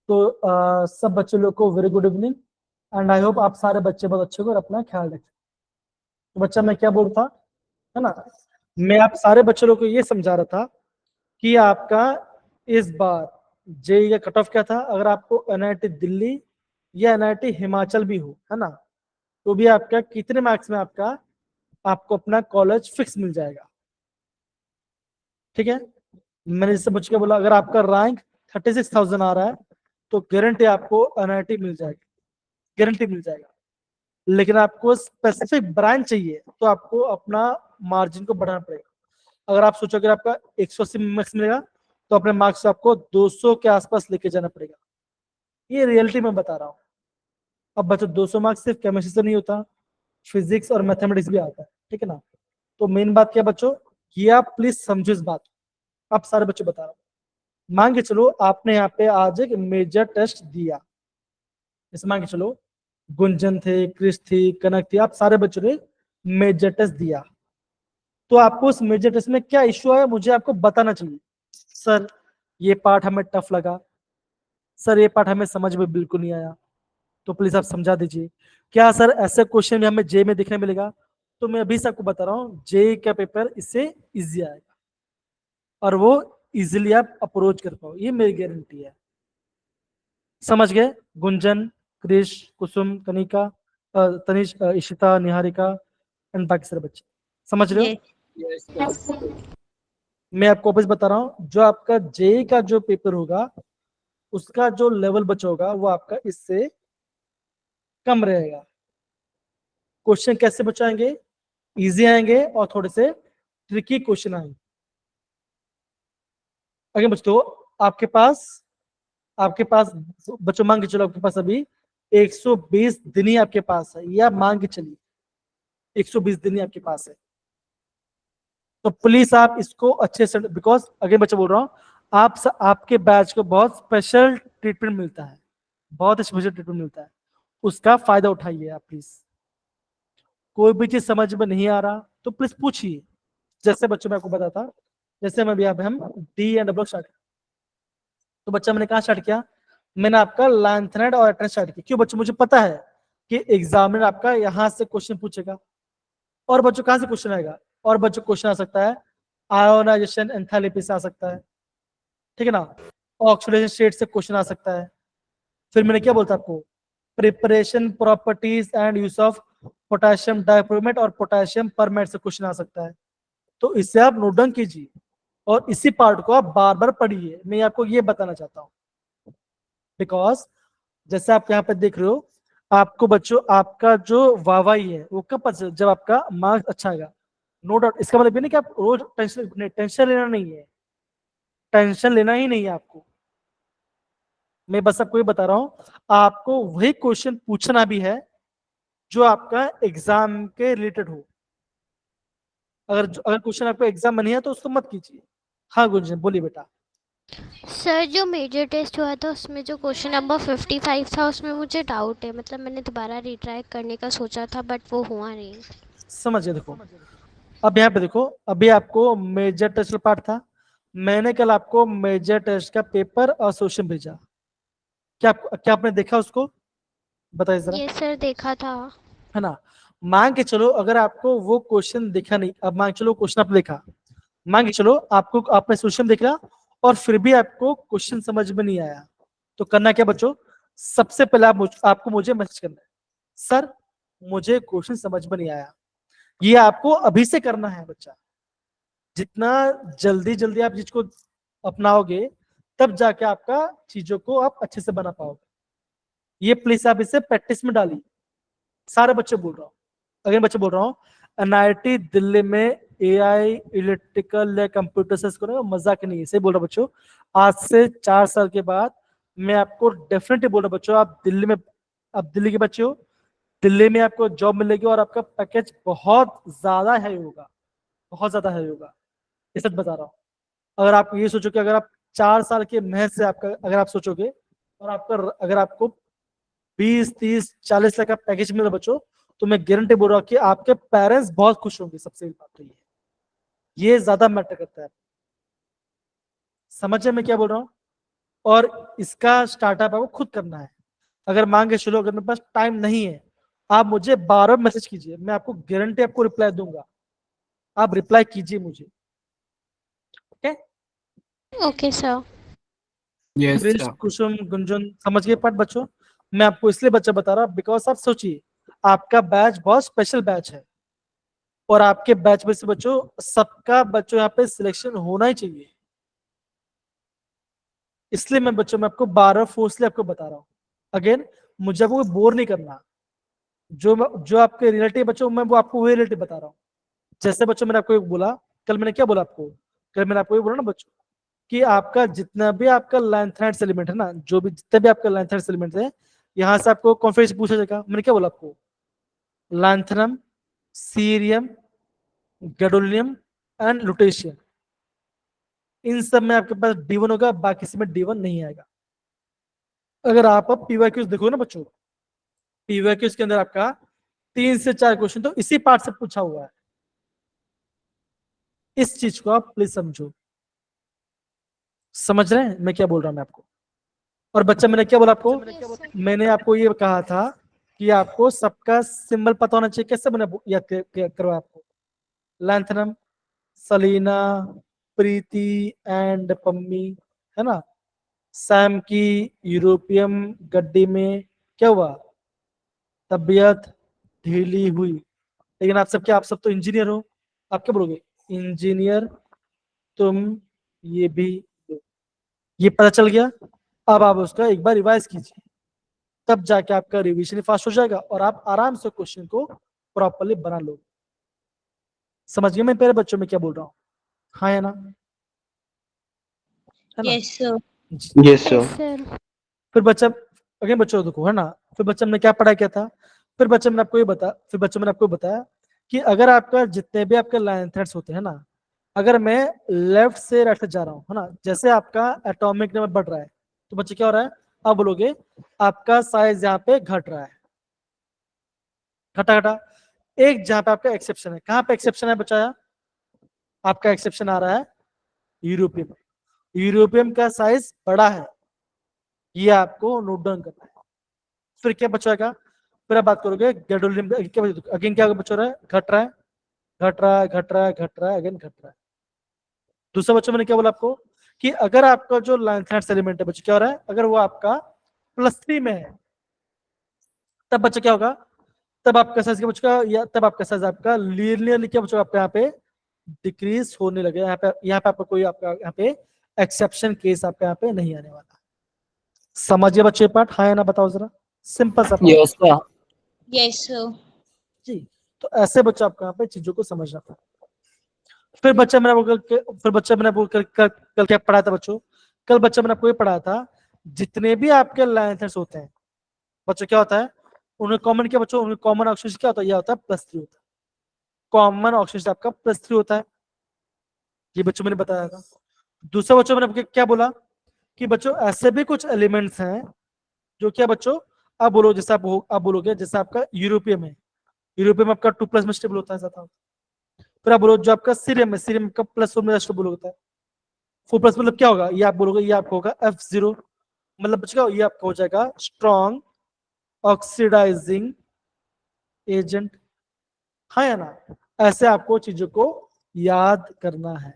तो सब बच्चे लोग को very good evening and I hope आप सारे बच्चे बहुत अच्छे हो और अपना ख्याल रखें। तो बच्चा मैं क्या बोल रहा था, है ना, मैं आप सारे बच्चों लोग को ये समझा रहा था कि आपका इस बार जेईई का कट ऑफ क्या था। अगर आपको एनआईटी दिल्ली या एनआईटी हिमाचल भी हो, है ना, तो भी आपका कितने मार्क्स में आपका आपको अपना कॉलेज फिक्स मिल जाएगा। ठीक है, मैंने जैसे बच्चे को बोला अगर आपका रैंक 36,000 आ रहा है तो गारंटी आपको एनआईटी मिल जाएगी, गारंटी मिल जाएगा। लेकिन आपको स्पेसिफिक ब्रांच चाहिए तो आपको अपना मार्जिन को बढ़ाना पड़ेगा। अगर आप सोचोगे आपका 180 मार्क्स मिलेगा तो अपने मार्क्स आपको 200 के आसपास लेके जाना पड़ेगा। ये रियलिटी में बता रहा हूँ। अब बच्चों 200 मार्क्स सिर्फ केमिस्ट्री से नहीं होता, फिजिक्स और मैथमेटिक्स भी आता है। ठीक है ना। तो मेन बात क्या बच्चों, ये आप प्लीज समझो इस बात। आप सारे बच्चों बता रहा हूँ, मान के चलो आपने यहाँ पे आज एक मेजर टेस्ट दिया, जैसे मान के चलो गुंजन थे, क्रिश थी, कनक थी, आप सारे बच्चों ने मेजर टेस्ट दिया। तो आपको उस मेजर टेस्ट में क्या इश्यू आया मुझे आपको बताना चाहिए। सर ये पार्ट हमें टफ लगा, सर ये पार्ट हमें समझ में बिल्कुल नहीं आया, तो प्लीज आप समझा दीजिए। क्या सर ऐसे क्वेश्चन भी हमें जे में देखने मिलेगा? तो मैं अभी से आपको बता रहा हूँ जे का पेपर इससे इजी आएगा और वो इजिली आप अप्रोच कर पाओ, ये मेरी गारंटी है। समझ गए? गुंजन, क्रिश, कुसुम, कनिका, तनिष, इशिता, निहारिका एंड बाकी सारे बच्चे समझ रहे ये हो? मैं आपको वापस बता रहा हूँ, जो आपका जेई का जो पेपर होगा उसका जो लेवल बचा होगा वो आपका इससे कम रहेगा। क्वेश्चन कैसे बचाएंगे? इजी आएंगे और थोड़े से ट्रिकी क्वेश्चन आएंगे। अगर बच्चों आपके पास बच्चों मान के चलो आपके पास अभी 120 दिन ही आपके पास है, या मान के चलिए 120 दिन ही आपके पास है। तो प्लीज आप इसको अच्छे से, बिकॉज अगेन बच्चा बोल रहा हूँ, आपके बैच को बहुत स्पेशल ट्रीटमेंट मिलता है, बहुत स्पेशल ट्रीटमेंट मिलता है, उसका फायदा उठाइए आप प्लीज। कोई भी चीज समझ में नहीं आ रहा तो प्लीज पूछिए। जैसे बच्चों में आपको बताता, जैसे मैं भी हम डी एंड डब्ल्यू स्टार्ट, तो बच्चा मैंने कहा स्टार्ट किया, मैंने आपका लैंथनाइड और एटन स्टार्ट किया। क्यों बच्चों? मुझे पता है कि एग्जामिनर आपका यहाँ से क्वेश्चन पूछेगा और बच्चों कहाँ से क्वेश्चन आएगा, और बच्चों क्वेश्चन आ सकता है आयोनाइजेशन एंथैल्पी से आ सकता है, ठीक है ना, ऑक्सीडेशन स्टेट से क्वेश्चन आ सकता है। फिर मैंने क्या बोलता आपको, preparation properties and use of potassium dichromate और पोटेशियम परमेट से क्वेश्चन आ सकता है। तो इससे आप नोट डाउन कीजिए और इसी पार्ट को आप बार बार पढ़िए। मैं आपको ये बताना चाहता हूँ बिकॉज जैसे आप यहाँ पे देख रहे हो, आपको बच्चों आपका जो वाहवाही है वो कब पता जब आपका मार्क्स अच्छा आएगा। नो डाउट, इसका मतलब ये नहीं कि आप रोज टेंशन लेना नहीं है, टेंशन लेना ही नहीं है आपको। मैं बस आपको ये बता रहा हूँ, आपको वही क्वेश्चन पूछना भी है जो आपका एग्जाम के रिलेटेड हो। अगर क्वेश्चन आपको एग्जाम में नहीं है तो उसको मत कीजिए। हाँ गुंजन बोलिए बेटा। सर, जो मेजर टेस्ट हुआ था उसमें जो क्वेश्चन नंबर 55 था उसमें मुझे डाउट है। मतलब मैंने दोबारा रिट्राई करने का सोचा था बट वो हुआ नहीं। समझिए, देखो अब यहाँ पे देखो, अभी आपको मेजर टेस्ट पार्ट था, मैंने कल आपको मेजर टेस्ट का पेपर और सोल्यूशन भेजा। क्या आपने देखा उसको? बताइए जरा। ये सर देखा था। है ना। मान के चलो अगर आपको वो क्वेश्चन देखा नहीं, अब मान के चलो क्वेश्चन आपने देखा, मान के चलो आपको आपने सोल्यूशन देखा और फिर भी आपको क्वेश्चन समझ में नहीं आया, तो करना क्या बच्चों, सबसे पहले आपको मुझे मैसेज करना है, सर मुझे क्वेश्चन समझ में नहीं आया। ये आपको अभी से करना है बच्चा। जितना जल्दी जल्दी आप चीज को अपनाओगे तब जाके आपका चीजों को आप अच्छे से बना पाओगे। ये प्लीज आप इसे प्रैक्टिस में डालिए। सारे बच्चे बोल रहा हूँ, अगले बच्चे बोल रहा हूँ, एनआईटी दिल्ली में एआई इलेक्ट्रिकल या कंप्यूटर साइंस करो, मजाक नहीं है, सही बोल रहा हूँ बच्चों। आज से 4 साल के बाद मैं आपको डेफिनेटली बोल रहा हूँ बच्चों, आप दिल्ली में, आप दिल्ली के बच्चे हो, दिल्ली में आपको जॉब मिलेगी और आपका पैकेज बहुत ज्यादा है होगा, बहुत ज्यादा है होगा, ये सच बता रहा हूँ। अगर आप ये सोचो कि अगर आप 4 साल के मेहनत से आपका अगर आप सोचोगे और आपका अगर आपको 20, 30, 40 लाख का पैकेज मिला बच्चों, तो मैं गारंटी बोल रहा हूँ कि आपके पेरेंट्स बहुत खुश होंगे। सबसे बड़ी बात तो ये ज्यादा मैटर करता है। समझे मैं क्या बोल रहा हूँ? और इसका स्टार्टअप आपको खुद करना है। अगर मान के चलो अगर मेरे पास टाइम नहीं है, आप मुझे 12 मैसेज कीजिए, मैं आपको गारंटी आपको रिप्लाई दूंगा, आप रिप्लाई कीजिए मुझे। Okay? Okay sir. Yes, Krish, sir. Kusum, Gunjan, समझ गए पार्ट बच्चों? मैं आपको इसलिए बच्चा बता रहा बिकॉज आप सोचिए आपका बैच बहुत स्पेशल बैच है, और आपके बैच में से बच्चों सबका बच्चों यहाँ पे सिलेक्शन होना ही चाहिए। इसलिए मैं बच्चों में आपको 12 फोर्सली आपको बता रहा हूँ। अगेन, मुझे आपको बोर नहीं करना, जो आपके रिलेटिव बच्चों मैं वो आपको वही रिलेटिव बता रहा हूँ। जैसे बच्चों मैंने आपको बोला, कल मैंने क्या बोला आपको, कल मैंने आपको ये बोला ना बच्चों कि आपका जितना भी आपका लैंथनाइड्स एलिमेंट है ना, जो भी जितने भी आपका लैंथनाइड्स एलिमेंट है, यहाँ से आपको कॉन्फ्रेंस पूछा जाएगा। मैंने क्या बोला आपको, lanthanum, cerium, gadolinium and lutetium, इन सब में आपके पास D1 होगा, बाकी सब में D1 नहीं आएगा। अगर आप अब पीवाईक्यूज देखो ना बच्चों, पीवाईक्यूज के अंदर आपका 3 से 4 क्वेश्चन तो इसी पार्ट से पूछा हुआ है। इस चीज को आप प्लीज समझो। समझ रहे हैं मैं क्या बोल रहा हूं मैं आपको? और बच्चा मैंने क्या बोला आपको, मैंने आपको ये कहा था कि आपको सबका सिंबल पता होना चाहिए। कैसे मैंने याद करो आपको, लैंथनम, सलीना, प्रीति एंड पम्मी, है ना। सैम की यूरोपियम गड्डी में क्या हुआ, तबीयत ढीली हुई। लेकिन आप सब क्या, आप सब तो इंजीनियर हो, आप क्या बोलोगे, इंजीनियर तुम ये भी दो। ये पता चल गया। अब आप उसका एक बार रिवाइज कीजिए, तब जाके आपका रिवीजन फास्ट हो जाएगा और आप आराम से क्वेश्चन को प्रॉपरली बना लो। समझ गए मैं पहले बच्चों में क्या बोल रहा हूँ? हाँ या ना, है ना? Yes, sir. Yes, sir. Yes sir. फिर बच्चा, अगेन बच्चों देखो, है ना, फिर बच्चा ने क्या पढ़ा क्या था, फिर बच्चा मैंने आपको ये बता, फिर बच्चा मैंने आपको बताया कि अगर आपका जितने भी आपके लाइन थ्रेड्स होते हैं ना, अगर मैं लेफ्ट से राइट से जा रहा हूँ, है ना, जैसे आपका एटॉमिक नंबर बढ़ रहा है, तो बच्चे क्या हो रहा है, आप बोलोगे आपका साइज यहाँ पे घट रहा है, घटा घटा। एक जहाँ पे आपका एक्सेप्शन है, कहाँ पे एक्सेप्शन है बच्चा, आपका एक्सेप्शन आ रहा है यूरोपियम, यूरोपियम का साइज बड़ा है, ये आपको नोट डाउन करना है। फिर क्या बचेगा, फिर आप बात करोगे गैडोलियम, क्या अगेन क्या बच रहा है, घट रहा है, घट रहा है, घट रहा है, घट रहा है, अगेन घट रहा है। दूसरा बच्चों मैंने क्या बोला आपको कि अगर आपका जो लैंथनाइड्स एलिमेंट है बच्चे क्या हो रहा है, अगर वो आपका +3 में है, तब बच्चा क्या होगा, तब आपका साइज क्या बचेगा, या तब आपका साइज आपका लीनियरली क्या बचेगा, आपका यहाँ पे डिक्रीज होने लगे। यहाँ पे आपका कोई आपका यहाँ पे एक्सेप्शन केस आपका यहाँ पे नहीं आने वाला। समझिए बच्चे पार्ट, हाँ या ना बताओ जरा, सिंपल सा part। Yes, sir. Yes, sir. जी, तो ऐसे बच्चा आपको यहाँ पे चीजों को समझना था। फिर बच्चा मैंने आपको फिर बच्चा मैंने आपको कल क्या पढ़ाया था बच्चों, कल बच्चा मैंने आपको ये पढ़ाया था, जितने भी आपके लाइन्स होते हैं बच्चों क्या होता है, उन्हें कॉमन क्या बच्चों, उन्हें कॉमन ऑक्सीजन क्या होता है, यह होता है +3 होता है, कॉमन ऑक्सीजन आपका +3 होता है, ये बच्चों मैंने बताया था। दूसरा बच्चों मैंने आपको क्या बोला कि बच्चों ऐसे भी कुछ एलिमेंट्स हैं जो क्या बच्चों, आप बोलो जैसे आप बोलोगे जैसे आपका यूरोपियम है, यूरोपियम आपका 2+ में स्टेबल होता है ज्यादा। फिर आप बोलो जो आपका सीरियम है, सीरियम का +4 में स्टेबल होता है। 4+ मतलब क्या होगा, ये आप बोलोगे ये आपका होगा F0, मतलब बचेगा ये आपका हो जाएगा स्ट्रॉन्ग ऑक्सीडाइजिंग एजेंट, हाँ या ना। ऐसे आपको चीजों को याद करना है।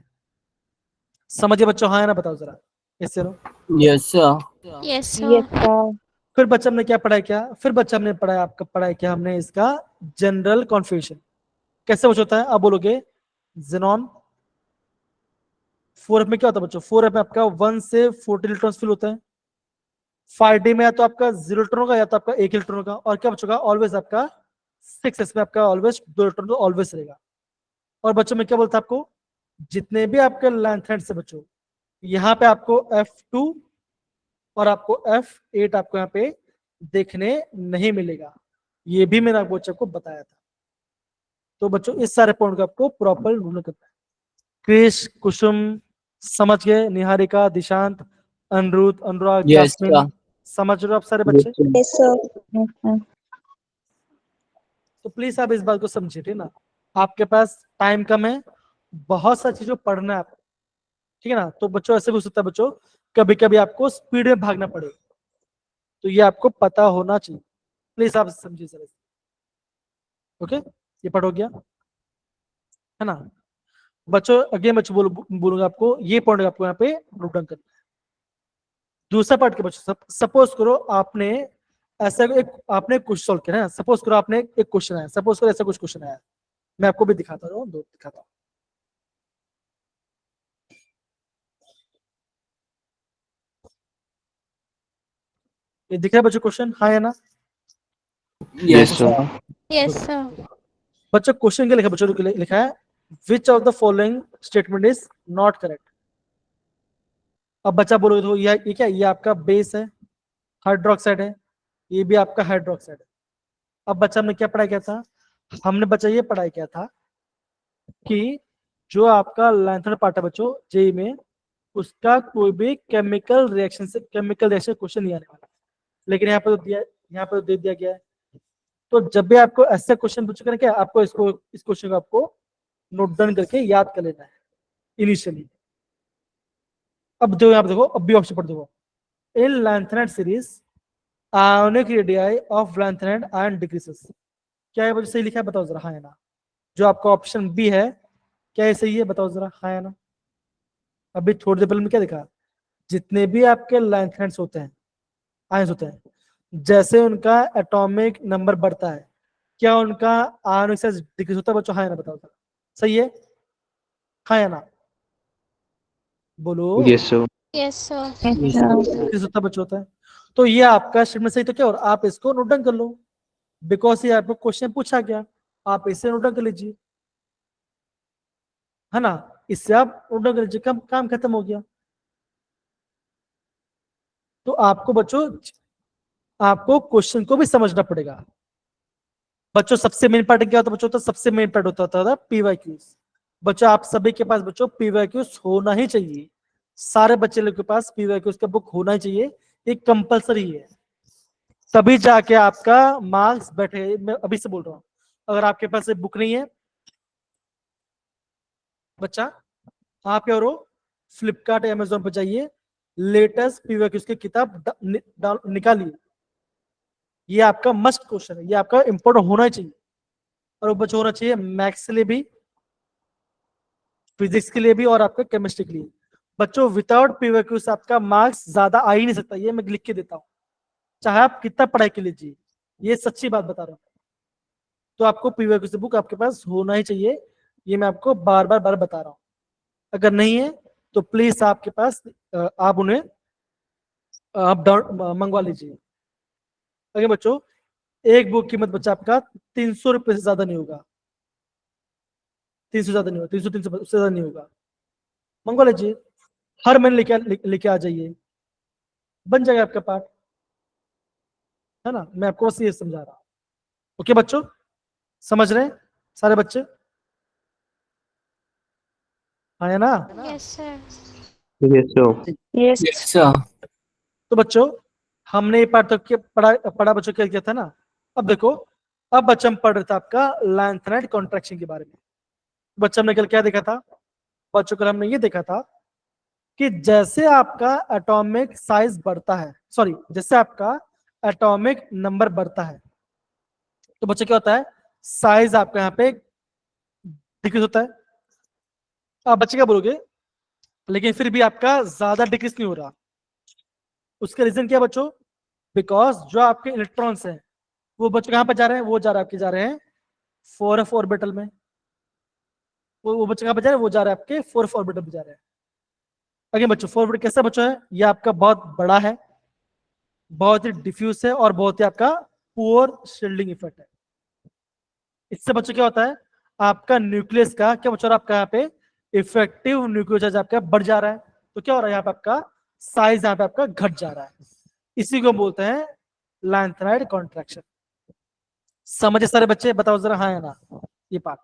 समझिए बच्चों, हाँ या ना बताओ जरा, ऐसे रो। Yes, sir. Yes Yes, sir. sir. फिर बच्चा हमने क्या पढ़ाया, क्या फिर बच्चा हमने पढ़ाया, आपका पढ़ाया क्या हमने, इसका जनरल कॉन्फिगरेशन कैसे कुछ होता है। आप बोलोगे जेनॉन 4F में क्या होता है बच्चों, 4F में आपका 1 से 40 इलेक्ट्रॉन्स फिल होता है। 5D में या तो आपका 0 इलेक्ट्रॉन होगा या तो आपका 1 इलेक्ट्रॉन होगा, और क्या बचेगा ऑलवेज आपका 6S में आपका ऑलवेज 2 इलेक्ट्रॉन तो ऑलवेज रहेगा। और बच्चों में क्या बोलता है आपको, जितने भी आपके लैंथनाइड्स से बच्चों, यहाँ पे आपको F2 और आपको F8 आपको यहाँ पे देखने नहीं मिलेगा, ये भी मैंने आपको बच्चों को बताया था। तो बच्चों इस सारे पॉइंट को आपको प्रॉपर ढूंढना करना है। क्रिश, कुसुम समझ गए, निहारिका, दिशांत, अनिरुद्ध, अनुराग, Yes, जास्मिन, sir. समझ रहे हो आप सारे Yes, बच्चे? sir. Yes, sir. Yes, sir. तो प्लीज आप इस बात को समझिए, ठीक ना, आपके पास टाइम कम है, बहुत सारी चीजों पढ़ना है आपको, ठीक है ना। तो बच्चों ऐसे भी हो सकता है बच्चों कभी कभी आपको स्पीड में भागना पड़े, तो ये आपको पता होना चाहिए। प्लीज आप समझिए सर। ओके, ये पढ़ हो गया है ना बच्चों। अगेन बच्चों बोलूंगा आपको, ये पॉइंट आपको यहाँ पे नोट डाउन करना। दूसरा पार्ट के बच्चों, सपोज करो आपने ऐसा एक आपने क्वेश्चन सॉल्व किया है, सपोज करो आपने एक क्वेश्चन आया, सपोज करो ऐसा कुछ क्वेश्चन आया, मैं आपको भी दिखाता हूँ, दो दिखाता हूँ। ये दिख रहा है बच्चों क्वेश्चन, हाँ या ना? Yes, sir. Yes sir. बच्चों क्वेश्चन क्या लिखा, बच्चों ने लिखा है विच of the following statement is not correct. अब बच्चा बोलोगे तो ये क्या, ये आपका बेस है, हाइड्रोक्साइड है, ये भी आपका हाइड्रोक्साइड है। अब बच्चा हमने क्या पढ़ाई किया था, हमने बच्चा ये पढ़ाई किया था कि जो आपका लैंथर पार्ट है बच्चों जेई में, उसका कोई भी केमिकल रिएक्शन क्वेश्चन नहीं आने वाला, लेकिन यहाँ पे तो दिया, यहाँ पे तो दे दिया गया है। तो जब भी आपको ऐसे क्वेश्चन पूछे क्या, आपको इसको इस क्वेश्चन को आपको नोट डाउन करके याद कर लेना है इनिशियली। अब जो यहाँ पे देखो, अब भी ऑप्शन पढ़ देखो, in lanthanide series ionic radii of lanthanide ion decreases. क्या ये सही लिखा है, बताओ जरा हाँ या ना। जो आपका ऑप्शन बी है, क्या ये सही है, बताओ जरा हाँ या ना। अभी थोड़ी देर पहले में क्या देखा, जितने भी आपके लैंथेनाइड्स होते हैं, आयंस होते हैं, जैसे उनका एटॉमिक नंबर बढ़ता है, क्या उनका आयनिक साइज डिक्रीज होता है बच्चों, हाँ या ना बताओ जरा। सही है, हाँ या ना बोलो। Yes, sir. Yes sir. Yes, sir. Decrease होता है बच्चों, होता है। तो ये आपका स्टेटमेंट सही तो क्या, और आप इसको नोट डाउन कर लो, बिकॉज ये आपको क्वेश्चन पूछा गया, आप इसे नोट डाउन कर लीजिए, है ना। इससे आप नोट डाउन कर लीजिए, काम खत्म हो गया। तो आपको बच्चों, आपको क्वेश्चन को भी समझना पड़ेगा बच्चों। सबसे मेन पार्ट क्या होता है बच्चों, तो सबसे मेन पार्ट होता था पीवाईक्यूज। बच्चों आप सभी के पास बच्चों पीवाईक्यूज होना ही चाहिए, सारे बच्चे लोग के पास पीवाईक्यूज का बुक होना ही चाहिए, ये कंपलसरी है, तभी जाके आपका मार्क्स बैठे। मैं अभी से बोल रहा हूँ, अगर आपके पास बुक नहीं है बच्चा, आप क्या करो, फ्लिपकार्ट अमेजोन पर जाइए, लेटेस्ट पीवाईक्यूज की किताब निकालिए। ये आपका मस्ट क्वेश्चन है, ये आपका इंपॉर्टेंट होना ही चाहिए, और वो बच्चों होना चाहिए मैथ्स के लिए भी, फिजिक्स के लिए भी, और आपका केमिस्ट्री के लिए। बच्चों विदाउट पीवाईक्यूज आपका मार्क्स ज्यादा आ ही नहीं सकता, ये मैं लिख के देता हूँ, चाहे आप कितना पढ़ाई के लीजिए, ये सच्ची बात बता रहा हूँ। तो आपको पीवाईक्यूज बुक आपके पास होना ही चाहिए, ये मैं आपको बार बार बता रहा हूँ। अगर नहीं है तो प्लीज आपके पास आप उन्हें आप मंगवा लीजिए। अगर बच्चों एक बुक कीमत बच्चा आपका 300 रुपए से ज्यादा नहीं होगा, 300 ज्यादा नहीं होगा, 300 उससे ज्यादा नहीं होगा, मंगवा लीजिए, हर महीने लेके आ जाइए, बन जाएगा आपका पार्ट, है ना। मैं आपको बस ये समझा रहा हूँ। ओके बच्चों, समझ रहे हैं सारे बच्चे, हाँ है ना। Yes sir. Yes, sir. Yes. Yes, sir. तो बच्चों हमने ये पार्ट तक पढ़ा बच्चों, क्या किया था ना। अब देखो, अब बच्चा हम पढ़ रहे थे आपका लैंथेनाइड कॉन्ट्रैक्शन के बारे में। बच्चा हमने कल क्या देखा था बच्चों, कल हमने ये देखा था कि जैसे आपका एटॉमिक साइज बढ़ता है, सॉरी जैसे आपका एटॉमिक नंबर बढ़ता है, तो बच्चे क्या होता है, साइज आपका यहाँ पे डिक्रीज होता है। आप बच्चे क्या बोलोगे, लेकिन फिर भी आपका ज्यादा डिक्रीज नहीं हो रहा, उसका रीजन क्या बच्चों, बिकॉज जो आपके इलेक्ट्रॉन्स हैं वो बच्चों कहाँ पर जा रहे हैं, वो जा रहे हैं आपके, जा रहे हैं 4f ऑर्बिटल में। वो बच्चे कहाँ पर जा रहे हैं, वो जा रहे हैं आपके 4f ऑर्बिटल में जा रहे हैं। अगे बच्चों 4 ऑर्बिटल कैसा बच्चों है, ये आपका बहुत बड़ा है, बहुत ही डिफ्यूज है, और बहुत ही आपका पुअर शील्डिंग इफेक्ट है। इससे बच्चों क्या होता है, आपका न्यूक्लियस का क्या बच्चों, आपका यहाँ पे इफेक्टिव न्यूक्लियर चार्ज आपका बढ़ जा रहा है, तो क्या हो रहा है यहाँ पे आपका साइज यहाँ पे आपका घट जा रहा है, इसी को बोलते हैं लैंथेनाइड कॉन्ट्रैक्शन। समझे सारे बच्चे, बताओ जरा हाँ या ना, ये पार्ट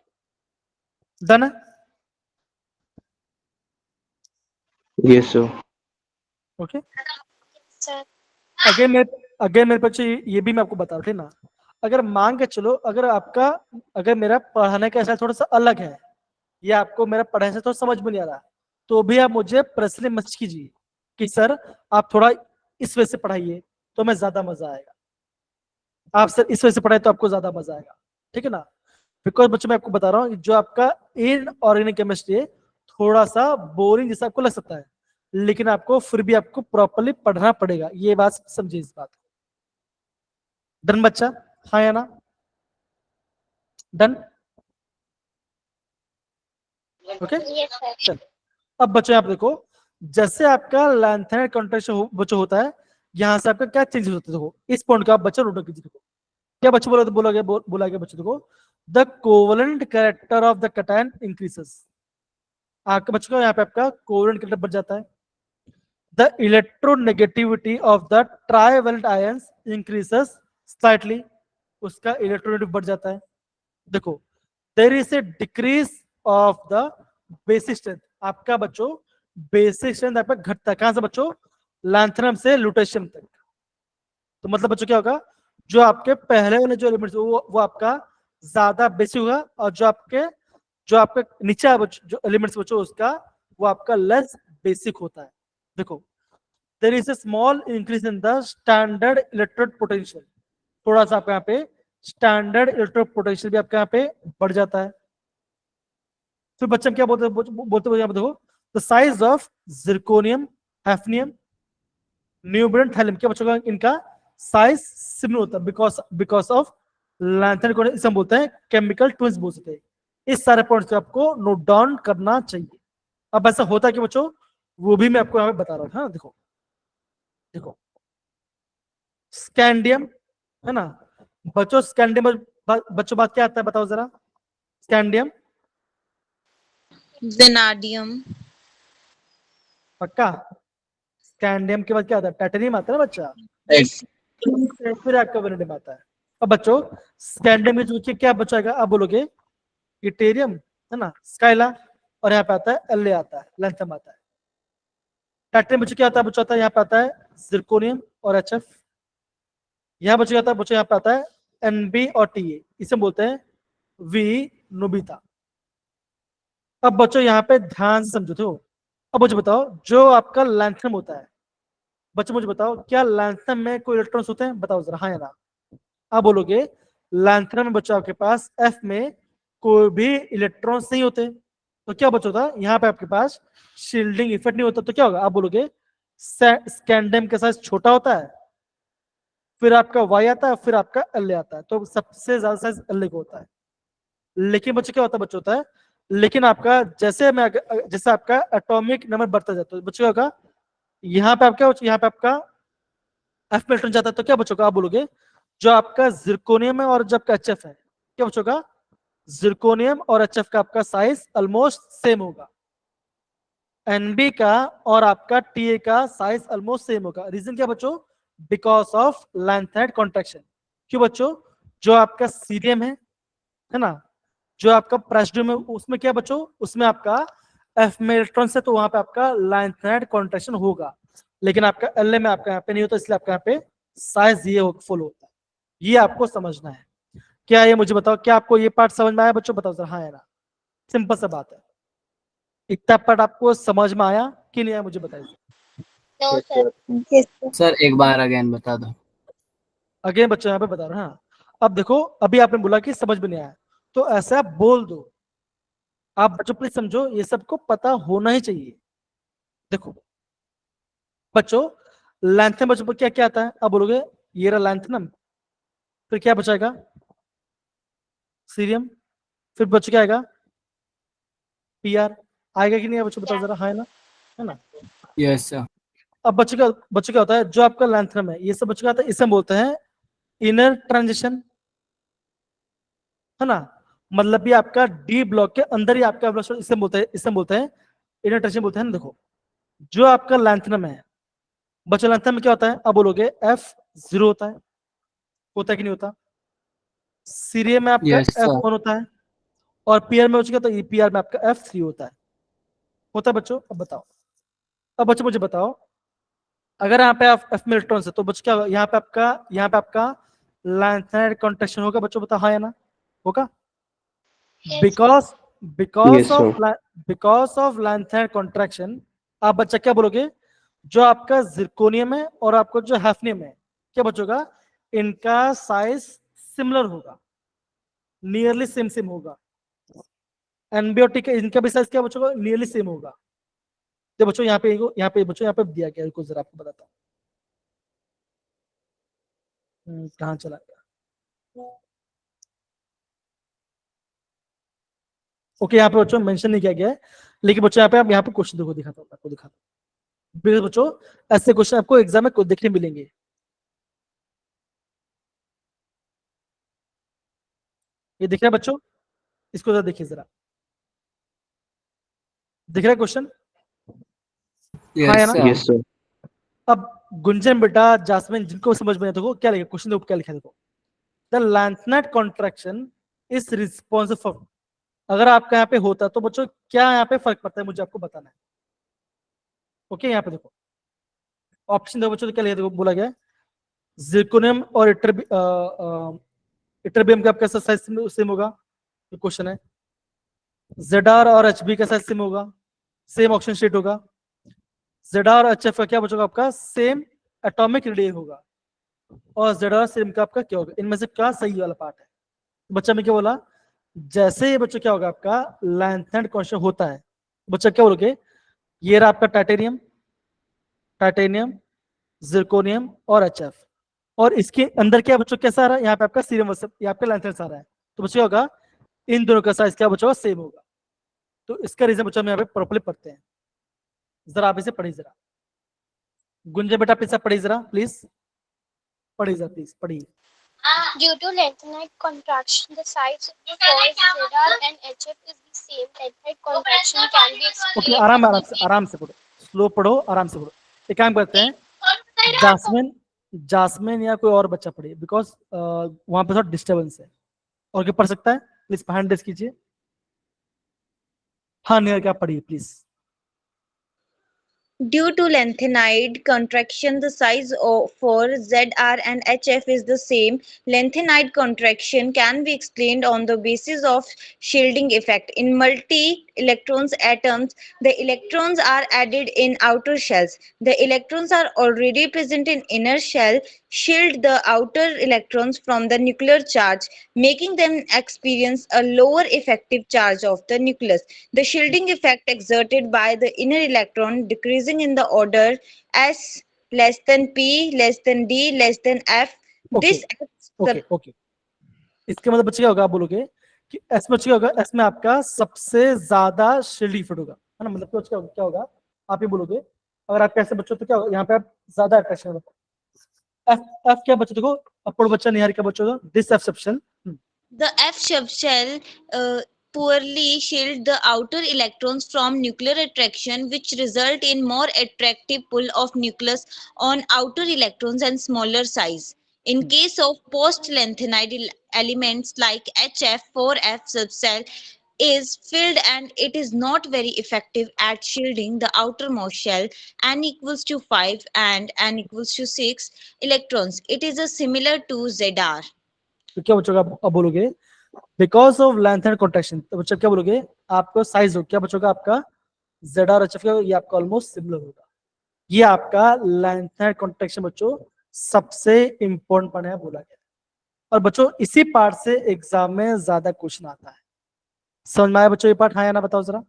डन है। Yes, sir. Okay, sir. Again मेरे बच्चे ये भी मैं आपको बता रहा था ना, अगर मान के चलो, अगर आपका, अगर मेरा पढ़ाने का स्टाइल थोड़ा सा अलग है, या आपको मेरा पढ़ाने से थोड़ा समझ में नहीं आ रहा, तो भी आप मुझे पर्सनली मैसेज कीजिए, कि सर आप थोड़ा इस वजह से पढ़ाइए तो हमें ज्यादा मजा आएगा, आप सर इस वजह से पढ़ाए तो आपको ज्यादा मजा आएगा, ठीक है ना। बिकॉज बच्चों मैं आपको बता रहा हूँ जो आपका इनऑर्गेनिक केमिस्ट्री है थोड़ा सा बोरिंग जैसा आपको लग सकता है, लेकिन आपको फिर भी आपको प्रॉपरली पढ़ना पड़ेगा, ये बात समझिए इस बात को। डन बच्चा, हाँ या ना, डन, ओके। चल अब बच्चों आप देखो, जैसे आपका लैंथेनाइड कॉन्ट्रैक्शन बच्चों होता है, यहाँ से आपका क्या चेंजेस होते हैं, देखो इस पॉइंट को आप बच्चों नोट कीजिए। देखो क्या बच्चों बोला गया बच्चों, देखो the covalent character of the cation increases, आपके बच्चों का यहाँ पे आपका कोवलेंट कैरेक्टर बढ़ जाता है। The electronegativity of the trivalent ions increases slightly, उसका इलेक्ट्रोनेगेटिव बढ़ जाता है। देखो there is a decrease of the basic strength, आपका बच्चों बेसिक स्ट्रेंथ आपका घटता है, कहां से बच्चों, लैंथनम से लुटेशियम तक। तो मतलब बच्चों क्या होगा, जो आपके पहले वाले जो एलिमेंट्स वो आपका ज्यादा बेसिक होगा, और जो आपके नीचे जो एलिमेंट्स बच्चों उसका वो आपका लेस बेसिक होता है। देखो there is a small increase in the standard electrode potential, थोड़ा सा आपका यहाँ पे स्टैंडर्ड इलेक्ट्रोड पोटेंशियल भी आपका यहाँ पे बढ़ जाता है। फिर बच्चे क्या बोलते यहाँ पे देखो, the size of zirconium, hafnium, niobium, thallium, क्या बच्चों का इनका साइज सिमिलर होता है बिकॉज ऑफ लैंथेनाइड कॉन्ट्रैक्शन, इसे हम बोलते हैं केमिकल ट्विंस बोल सकते हैं। इस सारे पॉइंट्स को आपको नोट डाउन करना चाहिए। अब ऐसा होता है कि बच्चों वो भी मैं आपको यहाँ पे बता रहा हूँ, हाँ देखो देखो स्कैंडियम है ना बच्चों, स्कैंडियम बच्चों बात क्या आता है बताओ जरा, स्कैंडियम Vanadium. पक्का, स्कैंडियम के बाद क्या आता है, टाइटेनियम आता है ना बच्चा, फिर आपका वेनेडियम आता है। अब बच्चों स्कैंडियम में जो क्या बचाएगा, आप बोलोगे इटेरियम है ना, स्काइला, और यहाँ पे आता है एल आता है, लैंथम आता है। टाइटेनियम बच्चों क्या आता है, बच्चों आता है यहाँ पे आता है जिरकोनियम और एच एफ, यहाँ बच्चों आता है बच्चों यहाँ पे आता है एनबी और टीए, इसे बोलते हैं वी नोबिता। अब बच्चों यहाँ पे ध्यान से समझो तो, अब मुझे बताओ जो आपका लैंथम होता है, बच्चों मुझे बताओ क्या लैंथम में कोई इलेक्ट्रॉन्स होते हैं, बताओ जरा हाँ या ना। आप बोलोगे लैंथम में बच्चों आपके पास एफ में कोई भी इलेक्ट्रॉन्स नहीं होते, तो क्या बच्चों होता है यहाँ पे आपके पास शील्डिंग इफेक्ट नहीं होता, तो क्या होगा, आप बोलोगे स्कैंडियम का साइज छोटा होता है, फिर आपका वाई आता है, फिर आपका एल आता है, तो सबसे ज्यादा साइज एल का होता है। लेकिन बच्चों क्या होता है, बच्चों होता है लेकिन आपका जैसे आपका एटॉमिक नंबर बढ़ता जाता है, बच्चों क्या होगा, यहाँ पे आपका यहाँ पे आपका एफ में इलेक्ट्रॉन जाता है, तो क्या बच्चों का आप बोलोगे जो आपका जिरकोनियम है और जब का एच एफ है, क्या बच्चों का जिरकोनियम और एच एफ का आपका साइज ऑलमोस्ट सेम होगा, एनबी का और आपका टीए का साइज ऑलमोस्ट सेम होगा। रीजन क्या बच्चों, बिकॉज ऑफ लैंथेनाइड कॉन्ट्रैक्शन। क्यों बच्चों, जो आपका सीरियम है ना, जो आपका प्रेसिडियम है उसमें क्या बच्चों, उसमें आपका एफ में इलेक्ट्रॉन है, तो वहां पे आपका लैंथेनाइड कॉन्ट्रैक्शन होगा, लेकिन आपका एल में आपका यहाँ पे नहीं होता, इसलिए आपका यहाँ पे साइज ये फुल होता है। ये आपको समझना है। क्या ये मुझे बताओ, क्या आपको ये पार्ट समझ में आया बच्चों, बताओ सर हाँ या ना, सिंपल सा बात है। इतना पार्ट आपको समझ में आया कि नहीं आया मुझे बताइए। No, sir. Yes, sir. Sir एक बार अगेन बता दो। अगेन बच्चों यहाँ पे बता रहा हूँ, हाँ अब देखो अभी आपने बोला कि समझ में नहीं आया, तो ऐसा बोल दो। आप बच्चों प्लीज समझो, ये सबको पता होना ही चाहिए। देखो बच्चों लैंथनम बच्चों पर क्या क्या आता है, आप बोलोगे ये रहा लैंथनम, फिर क्या बचाएगा सीरियम, फिर बच्चों क्या आएगा पीआर, आएगा कि नहीं बच्चों बताओ जरा, हाँ है ना। Yes sir. अब बच्चों क्या होता है, जो आपका लैंथनम है ये सब बच्चों का आता है, इसे हम बोलते हैं इनर ट्रांजिशन, है ना, मतलब भी आपका डी ब्लॉक के अंदर ही आपका इसे बोलते हैं इनर ट्रांजिशन बोलते हैं ना। देखो जो आपका लैंथनम है बच्चों, लैंथनम में क्या होता है, आप बोलोगे F0 होता है कि नहीं होता, सीरियम में आपका Yes, sir. F1 होता है, और पीआर में बच्चों तो पीआर में आपका F3 होता है बच्चों। अब बताओ, अब बच्चों मुझे बताओ, अगर यहाँ पे आप एफ में इलेक्ट्रॉन है तो बच्चों क्या यहाँ पे आपका लैंथेनाइड कॉन्ट्रैक्शन होगा बच्चों, बताओ हाँ या ना, होगा because Yes, sir. Because of lanthanide contraction. आप बच्चा क्या बोलोगे, जो आपका जिरकोनियम है और आपका जो हैफनियम है, क्या बचोगा, इनका साइज सिमिलर होगा, नियरली सेम सेम होगा। एनबियोटिक इनका भी साइज क्या बचोगा, नियरली सेम होगा। तो बच्चों यहाँ पे बच्चों यहाँ पे दिया गया, रुको जरा आपको बताता हूँ। कहाँ चला गया? ओके, यहाँ पे बच्चों मेंशन नहीं किया गया है, लेकिन बच्चों यहाँ पे आप यहाँ पे क्वेश्चन देखो, दिखाता हूँ आपको, दिखाता हूँ। बिल्कुल बच्चों, ऐसे क्वेश्चन आपको एग्जाम में देखने मिलेंगे। ये दिख रहा है बच्चों, इसको जरा देखिए जरा, दिख रहा है क्वेश्चन? हाँ या Yes, ना? sir. Yes, sir. अब गुंजन बेटा, जासमिन, जिनको समझ में देखो क्या लिखा क्वेश्चन, देखो क्या लिखा है, देखो the lanthanide contraction is responsible for. अगर आपका यहाँ पे होता तो बच्चों क्या यहाँ पे फर्क पड़ता है, मुझे आपको बताना है। ओके, यहाँ पे देखो ऑप्शन देखो बच्चों, तो क्या लिखा है, देखो बोला गया है जिरकोनियम और इटरबियम का आपका साइज सेम होगा, तो क्वेश्चन है ZR और HB का साइज सेम होगा, सेम ऑक्सीजन स्टेट होगा। ZR और HF का क्या बचोगा, आपका सेम एटॉमिक रेडियस होगा, और ZR सेम का आपका क्या होगा, इनमें से क्या सही वाला पार्ट है। बच्चा में क्या बोला, जैसे ये बच्चों क्या होगा आपका लैंथनाइट कॉन्स्टेंट होता है, बच्चा क्या बोलोगे, ये रहा आपका टाइटेनियम, टाइटेनियम, जिरकोनियम और HF, और इसके अंदर क्या बच्चों कैसा आ रहा है, यहाँ पे आपका सीरम ये आपका लैंथनाइट आ रहा है, तो बच्चों क्या होगा, इन दोनों का साइज क्या बच्चों सेम होगा। तो इसका रीजन बच्चों हम यहाँ पे प्रॉपर्ली पढ़ते हैं, जरा आप इसे पढ़िए जरा, गुंजे बेटा प्लीज पढ़िए जरा, प्लीज पढ़िए जरा, प्लीज पढ़िए। Due to lengthened contraction, the size of the pores ZR and HF is the same. Lengthened contraction can be okay, explained. आराम से पढ़ो, स्लो पढ़ो, आराम से पढ़ो। एक काम करते हैं, जासमिन, जासमिन या कोई और बच्चा पढ़िए, बिकॉज वहां पे थोड़ा डिस्टर्बेंस है। और क्या पढ़ सकता है, प्लीज हैंड रेस कीजिए। हाँ नियर, क्या पढ़िए please. Due to lengthened contraction, the size for ZR and HF is the same. Lengthened contraction can be explained on the basis of shielding effect. In multi-electrons atoms, the electrons are added in outer shells. The electrons are already present in inner shell, shield the outer electrons from the nuclear charge, making them experience a lower effective charge of the nucleus. The shielding effect exerted by the inner electron decreasing in the order S less than P less than D less than F. This acts okay okay, इसके मतलब बच्चे क्या होगा, आप बोलोगे कि S में क्या होगा, एस में आपका सबसे ज्यादा शील्डिंग इफेक्ट होगा, है ना, मतलब क्या होगा, आप ये बोलोगे, अगर आप कैसे बच्चों तो क्या होगा, यहाँ पे आप ज्यादा अट्रैक्शन होगा। एफ एफ क्या बच्चों देखो, अपर बच्चा निहारी का बच्चों, this F subshell, The F subshell poorly shield the outer electrons from nuclear attraction, which result in more attractive pull of nucleus on outer electrons and smaller size. In case of post-lengthened elements like HF, 4F subshell is filled and it is not very effective at shielding the outermost shell n equals to 5 and n equals to 6 electrons. It is a similar to ZR. तो क्या बच्चों अब बोलोगे, because of length and contraction, तो बच्चों क्या बोलोगे, आपको साइज हो क्या बच्चों का, आपका ZR HF का ये आपका ऑलमोस्ट सिमिलर होगा। ये आपका लेंथ एंड कॉन्ट्रैक्शन बच्चों सबसे इंपॉर्टेंट पार्ट है बोला गया, और बच्चों इसी पार्ट से एग्जाम में ज्यादा क्वेश्चन आता है। समझ में आया बच्चों ये पार्ट, हाँ या ना बताओ जरा,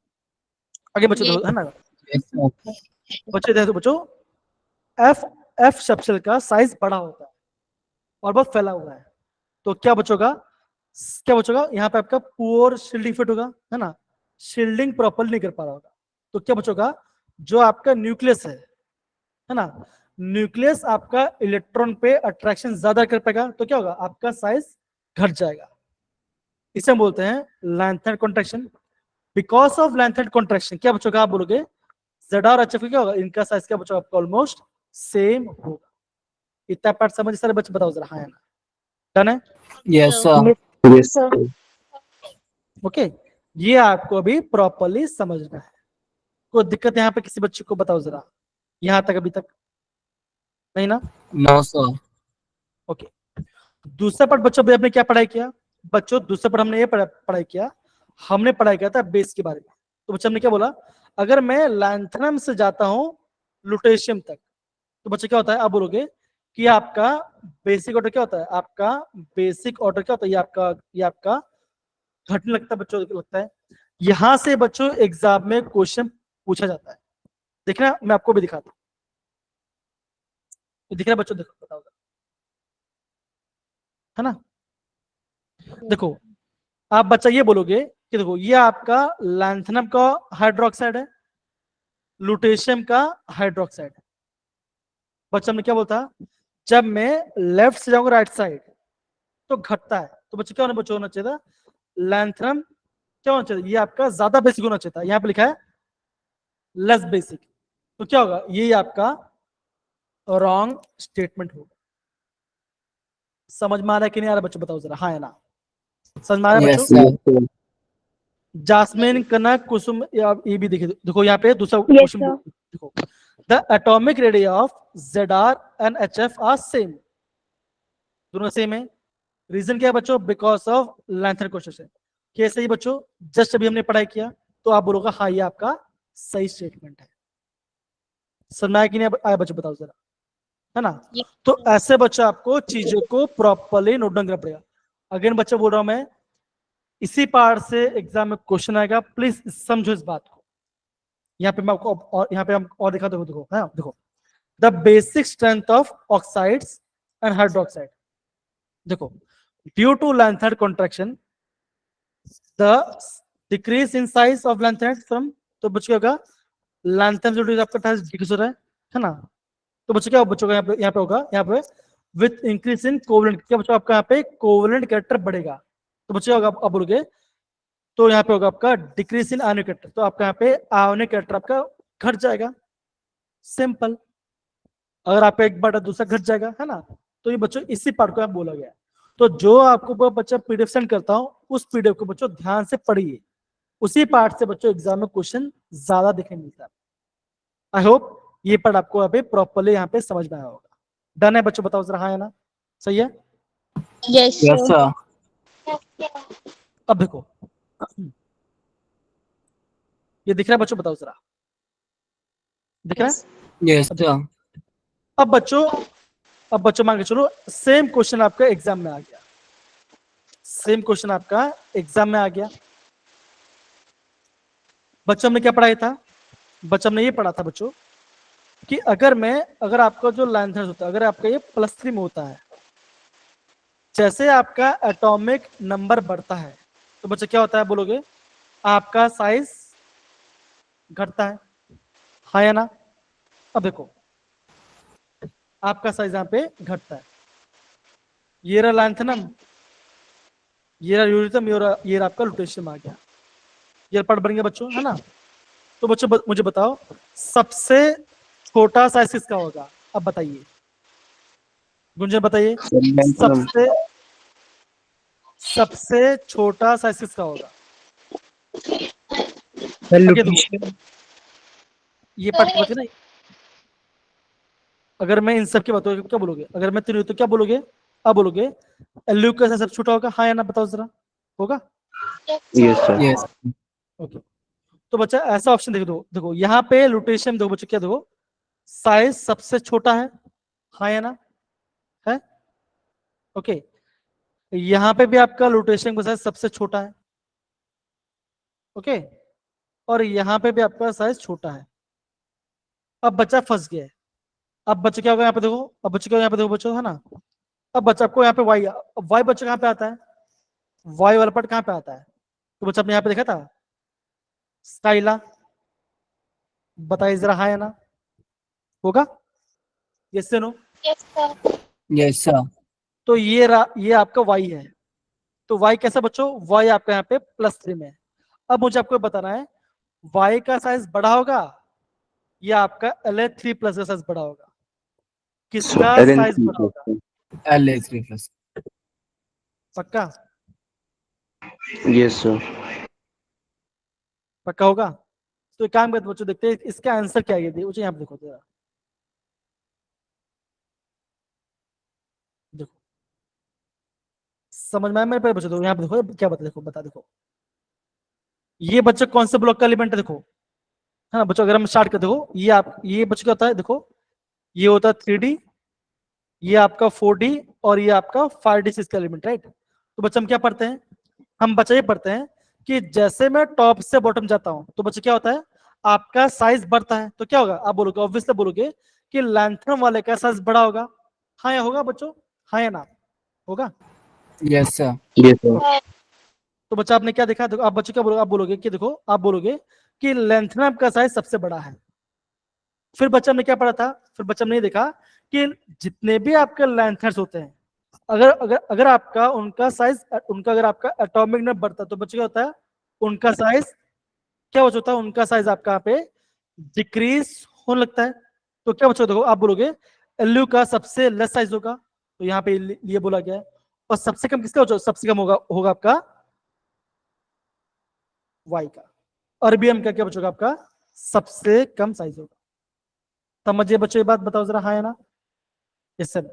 आगे बच्चों Yes. है ना, Yes, sir. बच्चों देखो बच्चों, एफ एफ सबशेल का साइज बड़ा होता है और बहुत फैला हुआ है, तो क्या बचोगा, यहाँ पे आपका पुअर शील्डिंग फिट होगा, है ना, शील्डिंग प्रॉपर नहीं कर पा रहा होगा, तो क्या बचोगा, जो आपका न्यूक्लियस है ना, न्यूक्लियस आपका इलेक्ट्रॉन पे अट्रैक्शन ज्यादा कर पाएगा, तो क्या होगा, आपका साइज घट जाएगा। इसे हम बोलते हैं लैंथेड कॉन्ट्रैक्शन। बिकॉज ऑफ लैंथेड कॉन्ट्रैक्शन क्या बचोगा, आप बोलोगे ZR HF क्या होगा, इनका साइज क्या बचोगा, आपका ऑलमोस्ट सेम होगा। इतना पार्ट समझ सारे बच्चे बताओ जरा, हाँ या ना, डन है? Yes, sir. Yes, sir. Okay, ये आपको अभी प्रॉपरली समझना है। कोई दिक्कत यहाँ पे किसी बच्चे को बताओ जरा, यहाँ तक अभी तक नहीं ना? No, sir. ओके, दूसरा पार्ट बच्चों आपने क्या पढ़ाई किया, बच्चों दूसरा पार्ट हमने ये पढ़ाई किया, हमने पढ़ाई किया था बेस के बारे में। तो बच्चों हमने क्या बोला, अगर मैं लैंथनम से जाता हूं लुटेशियम तक। तो बच्चे क्या होता है, आप बोलोगे कि आपका बेसिक ऑर्डर क्या होता है, आपका बेसिक ऑर्डर क्या होता है, ये आपका घटने लगता है बच्चों, लगता है। यहां से बच्चों एग्जाम में क्वेश्चन पूछा जाता है। देखना मैं आपको भी दिखाता हूँ, दिख रहा है बच्चों, देखो बताओ, है ना। देखो आप बच्चा ये बोलोगे कि देखो ये आपका लैंथनम का हाइड्रोक्साइड है, लुटेशियम का हाइड्रोक्साइड है। बच्चा मैं क्या बोलता, जब मैं लेफ्ट से जाऊंगा राइट साइड तो घटता है, तो बच्चे क्या होना, बच्चों होना चाहिए था लैंथनम क्या होना चाहिए, ये आपका ज्यादा बेसिक होना चाहिए था, यहाँ पे लिखा है लेस बेसिक। तो क्या होगा, ये आपका रॉन्ग स्टेटमेंट होगा। समझ में आ रहा है कि नहीं आ रहा बच्चों, बताओ जरा, हाँ है ना, समझ में आ रहा है Yes, बच्चों। sir. Yes, sir. Jasmine, Kanak, Kusum, ये भी देखिए, देखो यहाँ पे दूसरा Yes, क्वेश्चन sir. देखो, the atomic radius of ZR and HF are same, दोनों सेम है। रीजन क्या है बच्चों, बिकॉज ऑफ लैंथर क्वेश्चन है। कैसे ही बच्चों, जस्ट अभी हमने पढ़ाई किया, तो आप बोलोगे हाँ ये आपका सही स्टेटमेंट है। समझ आया कि नहीं आया बच्चों, बताओ जरा, है ना। Yes, तो sir. ऐसे बच्चों आपको चीजों को प्रॉपरली नोट डाउन करना पड़ेगा। अगेन बच्चा बोल रहा हूं मैं, इसी पार्ट से एग्जाम में क्वेश्चन आएगा, प्लीज समझो इस बात को। यहाँ पे मैं आपको और यहाँ पे हम और दिखाते हैं, देखो, है ना, देखो the basic strength of oxides and hydroxide. देखो due to lanthanide contraction the decrease in size of lanthanide from, तो बच्चों क्या होगा, लैंथर्ड जो आपका डिक्रीज हो रहा है ना। तो बच्चों क्या, बच्चों का यहाँ पे होगा, यहाँ पे विथ इंक्रीज इन कोवलेंट, क्या बच्चों आपका यहाँ पे कोवलेंट कैरेक्टर बढ़ेगा। तो बच्चों होगा, आप बोलोगे, तो यहाँ पे होगा आपका डिक्रीज इन आयोनिक कैरेक्टर, तो आपका यहाँ पे आयोनिक कैरेक्टर आपका घट जाएगा, सिंपल। अगर आपका एक बटा दूसरा घट जाएगा, है ना। तो ये बच्चों इसी पार्ट को आप बोला गया है। तो जो आपको बच्चा पीडीएफ सेंड करता हूँ, उस पीडीएफ को बच्चों ध्यान से पढ़िए, उसी पार्ट से बच्चों एग्जाम में क्वेश्चन ज्यादा देखने मिलता है। आई होप ये पार्ट आपको यहाँ पे प्रॉपरली यहाँ पे समझ में आया होगा। डन है बच्चों, बताओ जरा, हाँ है ना, सही है। Yes, Yes, sir. sir. अब देखो ये दिख रहा है बच्चों, बताओ जरा, दिख रहा है। Yes, sir. अब बच्चों मान के चलो, सेम क्वेश्चन आपका एग्जाम में आ गया, सेम क्वेश्चन आपका एग्जाम में आ गया। बच्चों हमने क्या पढ़ाया था, बच्चों हमने ये पढ़ा था बच्चों कि अगर आपका जो लैंथर्स होता है, अगर आपका ये +3 में होता है, जैसे आपका एटॉमिक नंबर बढ़ता है, तो बच्चे क्या होता है, बोलोगे आपका साइज घटता है, हाँ या ना। अब देखो आपका साइज यहाँ पे घटता है, ये रहा लैंथनम, ये रहा यूरेनियम, ये रहा आपका लुटेशियम आ गया, ये पार्ट बन गया बच्चों, है ना। तो बच्चों मुझे बताओ सबसे छोटा साइज किसका होगा, अब बताइए गुंजन, बताइए Lanthanum. सबसे छोटा साइज किसका होगा। The आगे देखो, lutetium. ये पार्ट की बात है ना, अगर मैं इन सब की बात क्या बोलोगे, अगर मैं तीनों तो क्या बोलोगे, अब बोलोगे ल्यूकस सबसे छोटा होगा, हाँ या ना, बताओ जरा, होगा। Yes, sir. Yes. ओके, तो बच्चा ऐसा ऑप्शन देख दो, देखो यहाँ पे लुटेशियम देखो बच्चों, क्या देखो साइज सबसे छोटा है, हाँ या ना, है। ओके, यहाँ पे भी आपका लुटेशियम का साइज सबसे छोटा है, ओके, और यहाँ पे भी आपका साइज छोटा है। अब बच्चा फंस गया है, अब बच्चा क्या होगा यहाँ पे देखो, अब बच्चा क्या यहाँ पे देखो बच्चों, है ना। अब बच्चा आपको यहाँ पे वाई बच्चा कहाँ पे आता है, वाई वाला पार्ट कहाँ पे आता है, तो बच्चा आपने यहाँ पे देखा था स्काइला, बताइए जरा, हाँ या ना, होगा, यस से नो। Yes, sir. तो ये आपका वाई है, तो वाई कैसा बच्चों, वाई आपका यहाँ पे +3 में है। अब मुझे आपको बताना है वाई का साइज बड़ा होगा या आपका La3+ का साइज बड़ा होगा, किसका साइज बड़ा होगा, La3 plus. पक्का, Yes, sir. पक्का होगा। तो एक काम करते बच्चों, देखते हैं इसका आंसर क्या है, ये मुझे यहाँ पे देखो जरा, देखो समझ में आया मेरे पे बच्चों, तो यहाँ पे देखो क्या बता, देखो बता, देखो ये बच्चा कौन से ब्लॉक का एलिमेंट है, देखो, है ना बच्चों। अगर हम स्टार्ट कर, देखो ये बच्चों क्या होता है, देखो ये होता है 3D, ये आपका 4D और ये आपका 5D इसका एलिमेंट, राइट। तो बच्चे हम क्या पढ़ते हैं, हम बच्चे ये पढ़ते हैं कि जैसे मैं टॉप से बॉटम जाता हूं तो बच्चे क्या होता है, आपका साइज बढ़ता है। तो क्या होगा, आप बोलोगे, ऑब्वियसली बोलोगे कि लैंथर्न वाले का साइज बड़ा होगा। हाँ या होगा बच्चों, हाँ या ना, होगा। Yes, sir. Yes, sir. तो बच्चा आपने क्या देखा, देखो आप बच्चे क्या बोलोगे, आप बोलोगे कि देखो, आप बोलोगे कि लैंथर्न का साइज सबसे बड़ा है। फिर बच्चा ने क्या पढ़ा था, फिर बच्चा ने ये देखा कि जितने भी आपके लैंथर्स होते हैं, अगर अगर अगर आपका उनका साइज, उनका अगर आपका एटॉमिक नंबर बढ़ता है तो बच्चे क्या होता है, उनका साइज क्या हो जाता है, उनका साइज आपका यहाँ पे डिक्रीज होने लगता है। तो क्या बच्चों देखो, आप बोलोगे एलयू का सबसे लेस साइज होगा, तो यहाँ पे ये बोला गया है। और सबसे कम किसका हो, सबसे कम होगा आपका वाई का। अरबियम का क्या बच्चों का आपका सबसे कम साइज होगा। समझिए बच्चों ये बात, बताओ जरा, हाँ है ना, यस सर।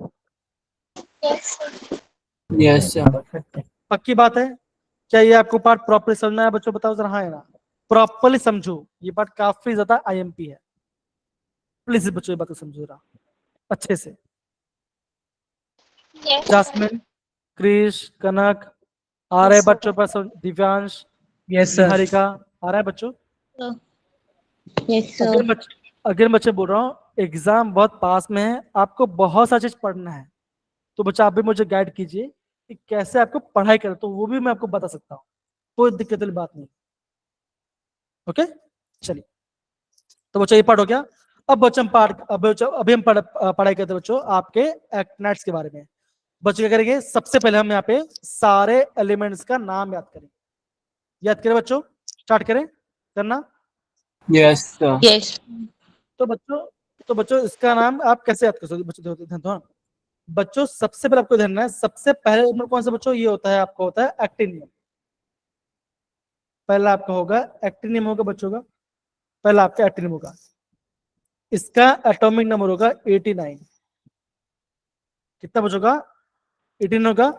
Yes, sir. पक्की बात है, क्या ये आपको पार्ट प्रॉपरली समझना है बच्चों, बताओ जरा, हाँ है ना। प्रॉपरली समझो, ये पार्ट काफी ज्यादा आईएमपी है, प्लीज बच्चों ये बात को समझो जरा अच्छे से। जासमिन, क्रिश, कनक, आ रहे बच्चों पर दिव्यांश, Yes, sir. निहारिका, आ रहा है बच्चों। Yes, अगर बच्चे बोल रहा हूँ एग्जाम बहुत पास में है, आपको बहुत सारी चीज पढ़ना है, तो बच्चा आप भी मुझे गाइड कीजिए कि कैसे आपको पढ़ाई करें, तो वो भी मैं आपको बता सकता हूँ, कोई दिक्कत वाली बात नहीं। ओके चलिए, तो बच्चों ये पार्ट हो गया। अब बच्चों हम पार्ट, अभी हम पढ़ाई करते हैं बच्चों आपके एक्टिनाइड्स के बारे में। बच्चे क्या करेंगे, सबसे पहले हम यहाँ पे सारे एलिमेंट्स का नाम याद करें। याद करें बच्चों, स्टार्ट करें करना। Yes, sir. yes, तो बच्चों इसका नाम आप कैसे याद कर सकते हो बच्चों, ध्यान दो हाँ। बच्चों सबसे पहले आपको ध्यान रखना है, सबसे पहले एलिमेंट कौन सा बच्चों, ये होता है आपका होता है एक्टिनियम। पहला आपका होगा एक्टिनियम, होगा बच्चों का पहला आपका एक्टिनियम होगा। इसका एटॉमिक नंबर होगा 89। कितना बच्चों का, 18 होगा।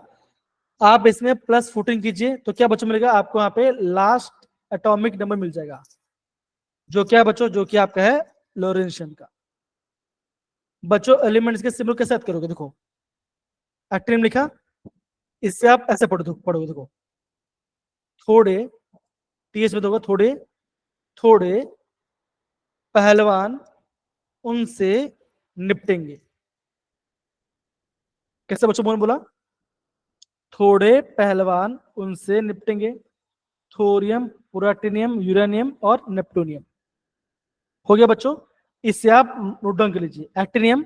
आप इसमें प्लस 14 कीजिए तो क्या बच्चों मिलेगा आपको, यहाँ पे लास्ट एटॉमिक नंबर मिल जाएगा, जो क्या बच्चों, जो कि आपका है लोरेंशियम का। बच्चों एलिमेंट्स के सिंबल कैसे याद करोगे, देखो एक्टिनियम लिखा, इससे आप ऐसे पढ़ोगे देखो, थोड़े टीएस में दोगे, थोड़े थोड़े पहलवान उनसे निपटेंगे। कैसे बच्चों बोला, थोड़े पहलवान उनसे निपटेंगे। थोरियम, प्लूटोनियम, यूरेनियम और नेप्टूनियम हो गया बच्चों। इससे आप नोट डाउन कर लीजिए, एक्टिनियम,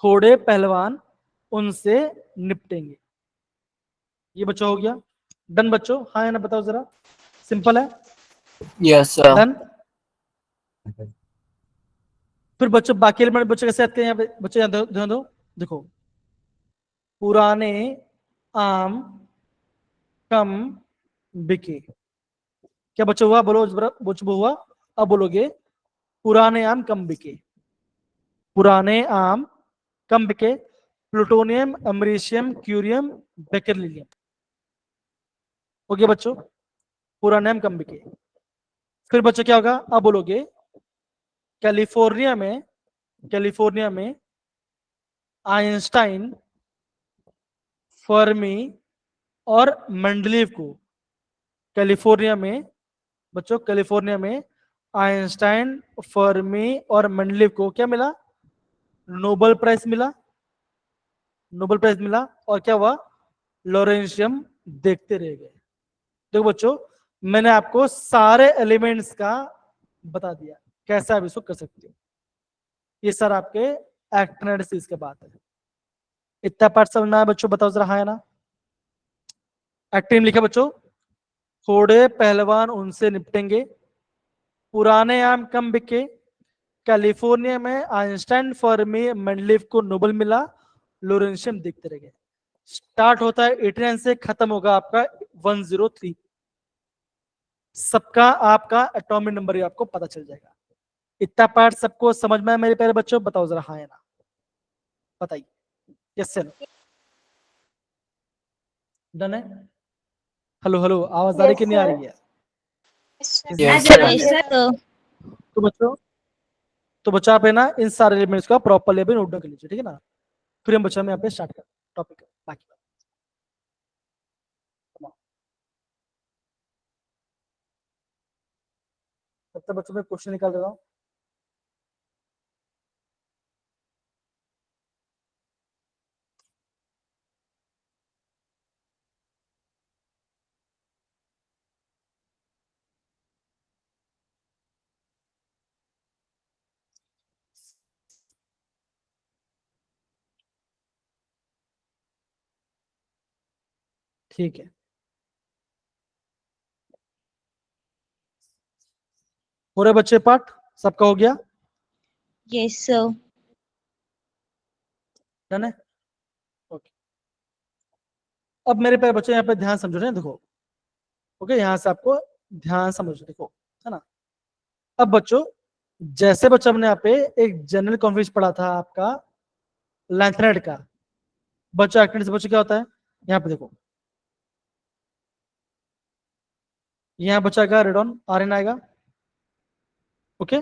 थोड़े पहलवान उनसे निपटेंगे, ये बच्चों हो गया। डन बच्चों, हाँ है ना, बताओ जरा, सिंपल है। Yes, sir. डन। फिर बच्चों बाकी एलिमेंट बच्चों कैसे याद करें, यहाँ पे बच्चों ध्यान दो, देखो पुराने आम कम बिके। क्या बच्चों हुआ, बोलो बच्चों हुआ। अब बोलोगे पुराने आम कम बिके, पुराने आम कम बिके। प्लूटोनियम, अमरीशियम, क्यूरियम, बेरिलियम हो गया बच्चों, पुराने आम कम बिके। फिर बच्चों क्या होगा, अब बोलोगे कैलिफोर्निया में आइंस्टाइन, फर्मी और मेंडलीव को, कैलिफोर्निया में बच्चों, कैलिफोर्निया में आइंस्टाइन, फर्मी और मेंडलीव को क्या मिला, नोबेल प्राइज मिला, नोबेल प्राइज मिला। और क्या हुआ, लॉरेंशियम देखते रह गए। देखो बच्चों मैंने आपको सारे एलिमेंट्स का बता दिया, कैसे आप इसको कर सकते हो। ये सर आपके एक्टिनाइड्स के बात है। इतना पार्ट समझना है बच्चों, बताओ जरा, हाँ है ना। एक्टिन लिखा बच्चों, थोड़े पहलवान उनसे निपटेंगे, पुराने आम कम बिके, कैलिफोर्निया में आइंस्टाइन, फर्मी, मेंडलीव को नोबेल मिला, लोरेंशियम देखते रह गए। स्टार्ट होता है 89 से, खत्म होगा आपका 103। सबका आपका एटॉमिक नंबर ही आपको पता चल जाएगा। इतना पार्ट सबको समझ में है मेरे प्यारे बच्चों, बताओ जरा, हाँ है ना, बताइए। यस सर, डन है। हेलो हेलो, आवाज आ रही कि नहीं आ रही है। Yes, sir. yes, sir. तो बच्चों आप है ना इन सारे एलिमेंट्स का प्रॉपर लेवल नोट डाउन कर लीजिए, ठीक है ना। फिर हम बच्चों में यहाँ पे स्टार्ट कर टॉपिक बाकी बात। तब तक बच्चों में क्वेश्चन निकाल रहा हूँ। ठीक है, पूरे बच्चे पार्ट सबका हो गया, Yes, sir. डन है। ओके, अब मेरे प्यारे बच्चे यहाँ पे ध्यान समझो ना, देखो। ओके, यहाँ से आपको ध्यान समझो, देखो, है ना। अब बच्चों जैसे बच्चों हमने यहाँ पे एक जनरल कॉन्फ्रेंस पढ़ा था आपका लैंथनाइड का, बच्चों एक्टिविटी से बच्चों क्या होता है, यहाँ पे देखो, यहाँ बच्चा का रेडॉन आरएन आएगा। ओके,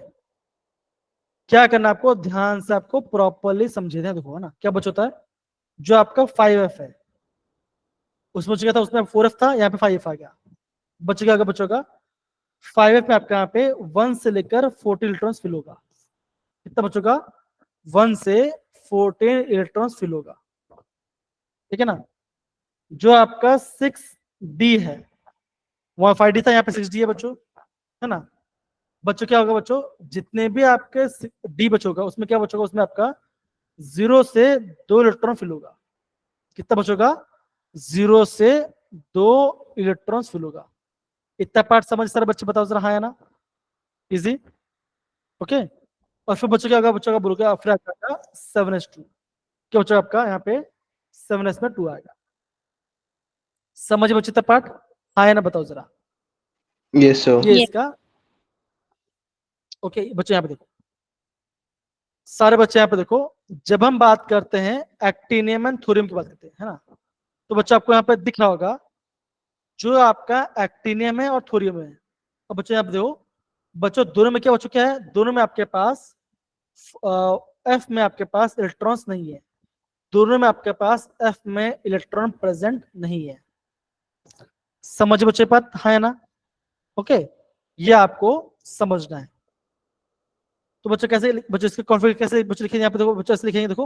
क्या करना आपको, ध्यान से आपको प्रॉपरली समझे थे, देखो, है ना। क्या बच्चा होता है, जो आपका 5F है, उसमें क्या था, उसमें 4F था, यहाँ पे 5F आ गया। बच्चे क्या होगा, बच्चों का 5F में आपका यहाँ पे 1 से लेकर 14 इलेक्ट्रॉन्स फिल होगा। कितना बच्चों का, 1 से 14 इलेक्ट्रॉन्स फिल होगा, ठीक है ना। जो आपका 6D है, वहां 5D था, यहाँ पे 6D है बच्चों, है ना। बच्चों क्या होगा, बच्चों जितने भी आपके डी बचोगा उसमें क्या बचोगा, उसमें आपका 0 से 2 इलेक्ट्रॉन फिल होगा। कितना बचोगा, 0 से 2 इलेक्ट्रॉन फिल होगा। इतना पार्ट समझ सारे बच्चे बताओ जरा, हाँ या ना, इजी। ओके, और फिर बच्चों क्या होगा, बच्चों का बोलोगे फिर आपका 7s2, क्या बच्चों आपका यहाँ पे 7s में 2 आएगा। समझ बच्चे इतना पार्ट, हाँ या ना बताओ जरा। Yes, sir. ये Yes. इसका ओके। बच्चे यहाँ पे देखो, सारे बच्चे यहाँ पे देखो, जब हम बात करते हैं एक्टिनियम एंड थोरियम की बात करते हैं, है ना, तो बच्चा आपको यहाँ पे दिख रहा होगा जो आपका एक्टिनियम है और थोरियम है। और बच्चों यहाँ पे देखो, बच्चों दोनों में क्या बच्चों क्या है, दोनों में आपके पास एफ में आपके पास इलेक्ट्रॉन्स नहीं है, दोनों में आपके पास एफ में इलेक्ट्रॉन प्रेजेंट नहीं है। समझ बच्चे बात, हाँ या ना। ओके, ये आपको समझना है। तो बच्चों कैसे, बच्चों इसके कॉन्फिगर कैसे बच्चों लिखेंगे, यहाँ पे देखो बच्चों ऐसे लिखेंगे, देखो।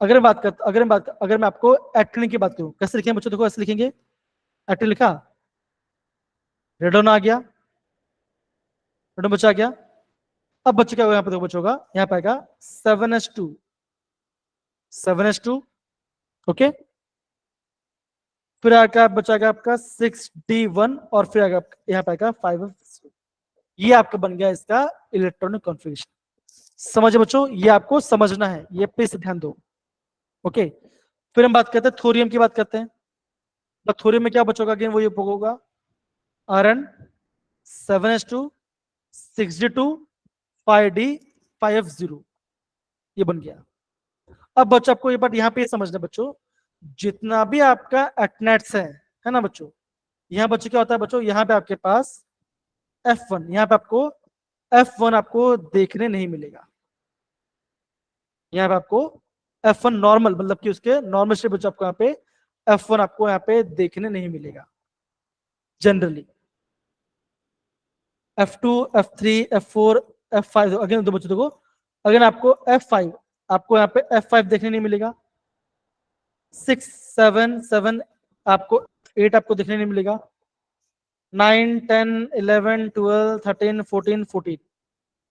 अगर मैं आपको एक्टिनियम की बात करूं, कैसे लिखेंगे बच्चों, देखो ऐसे लिखेंगे, एक्टिनियम लिखा, रेडोन आ गया, रेडोन बच्चा आ गया। अब बच्चे क्या होगा, यहाँ पे देखो बच्चों का, यहाँ पे आएगा 7s2, 7s2। ओके, फिर आएगा बच्चा आएगा आपका 6d1, और फिर आएगा यहाँ पे आएगा 5f। ये आपका बन गया इसका इलेक्ट्रॉनिक कॉन्फ़िगरेशन। समझे बच्चों, ये आपको समझना है, ये प्लीज ध्यान दो। ओके, फिर हम बात करते हैं थोरियम की बात करते हैं। तो थोरियम में क्या बचोगा, अगेन वो ये होगा Rn 7s2 6d2 5d 5f0, ये बन गया। अब बच्चों आपको ये बात यहाँ पे समझना बच्चों, जितना भी आपका एक्टिनेट्स है ना बच्चों, यहाँ बच्चों क्या होता है बच्चों, यहाँ पे आपके पास F1, यहाँ पे आपको F1 आपको देखने नहीं मिलेगा। यहाँ पे आपको F1 नॉर्मल, मतलब कि उसके नॉर्मल स्टेट बच्चों आपको यहाँ पे F1 आपको यहाँ पे देखने नहीं मिलेगा generally. F2 F3 F4 F5, again दो बच्चों देखो, अगर आपको F5 आपको यहाँ पे F5 देखने नहीं मिलेगा, 6 7 7 आपको 8 आपको देखने नहीं मिलेगा, 9 10 11 12 13 14 14।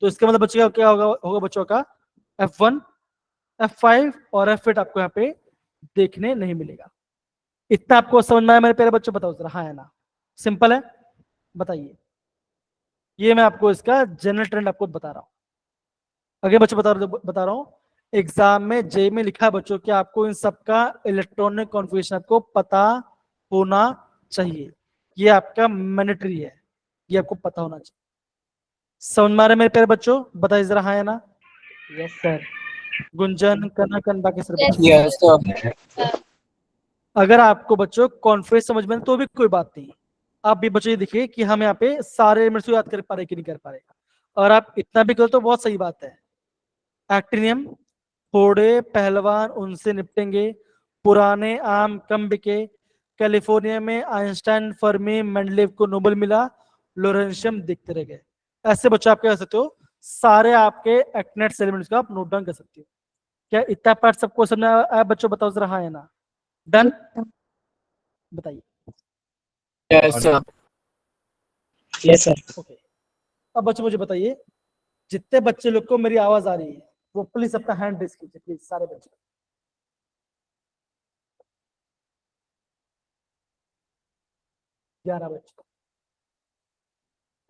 तो इसका मतलब बच्चों का क्या होगा बच्चों का F1 F5 और F8 आपको यहाँ पे देखने नहीं मिलेगा। इतना आपको समझ में आया मेरे प्यारे बच्चों, बताओ जरा, हाँ है ना, सिंपल है, बताइए। ये मैं आपको इसका जनरल ट्रेंड आपको बता रहा हूँ। आगे बच्चों बता रहा हूँ, एग्जाम में जे में लिखा है बच्चों कि आपको इन सबका इलेक्ट्रॉनिक कॉन्फ़िगरेशन आपको पता होना चाहिए, ये आपका मैंडेटरी है, ये आपको पता होना चाहिए। समझ में आ रहा है मेरे प्यारे बच्चों, बताइए जरा, हाँ है ना। Yes, sir. गुंजन कनकन बाकी सर Yes. Yes, sir. अगर आपको बच्चों कॉन्फ्रेंस समझ में तो भी कोई बात नहीं, आप भी बच्चों ये देखिए कि हम यहाँ पे सारे एलिमेंट्स को याद कर पा रहे कि नहीं कर पा रहे। और आप इतना भी करो तो बहुत सही बात है। एक्टिनियम, थोड़े पहलवान उनसे निपटेंगे, पुराने आम कम बिके, कैलिफोर्निया में आइंस्टाइन, फर्मी, मेंडलीव को नोबेल मिला, लोरेंशियम दिखते रह गए। ऐसे बच्चे आप क्या कर सकते हो, सारे आपके एक्टिनेट एलिमेंट्स का आप नोट डाउन कर सकते हो। क्या इतना पार्ट सबको समझ आया बच्चों? बताओ जरा हाँ या ना। डन, बताइए। Yes, sir. Yes, sir. Okay, अब बच्चों मुझे बताइए, जितने बच्चे लोग को मेरी आवाज आ रही है वो प्लीज अपना हैंड रेज कीजिए, प्लीज सारे बच्चे। ग्यारह बच्चे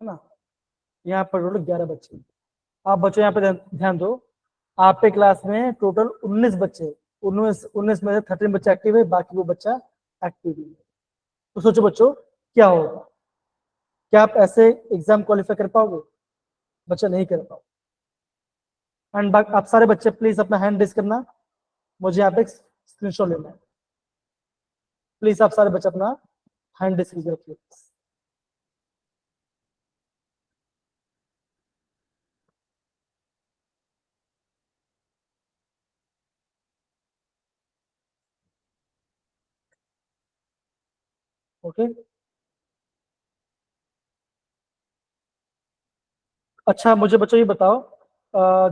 है ना, यहाँ पर टोटल 11 बच्चे। आप बच्चों यहाँ पे ध्यान दो, आपके क्लास में टोटल 19 बच्चे, 19 में से 13 बच्चे एक्टिव है, बाकी वो बच्चा एक्टिव नहीं है। तो सोचो बच्चों क्या होगा, क्या आप ऐसे एग्जाम क्वालिफाई कर पाओगे? बच्चा नहीं कर पाओगे। एंड आप सारे बच्चे प्लीज अपना हैंड रेज करना, मुझे यहाँ पे स्क्रीनशॉट लेना है। प्लीज आप सारे बच्चे अपना हैंड रेज कीजिए, रखिए। ओके, अच्छा मुझे बच्चों ये बताओ,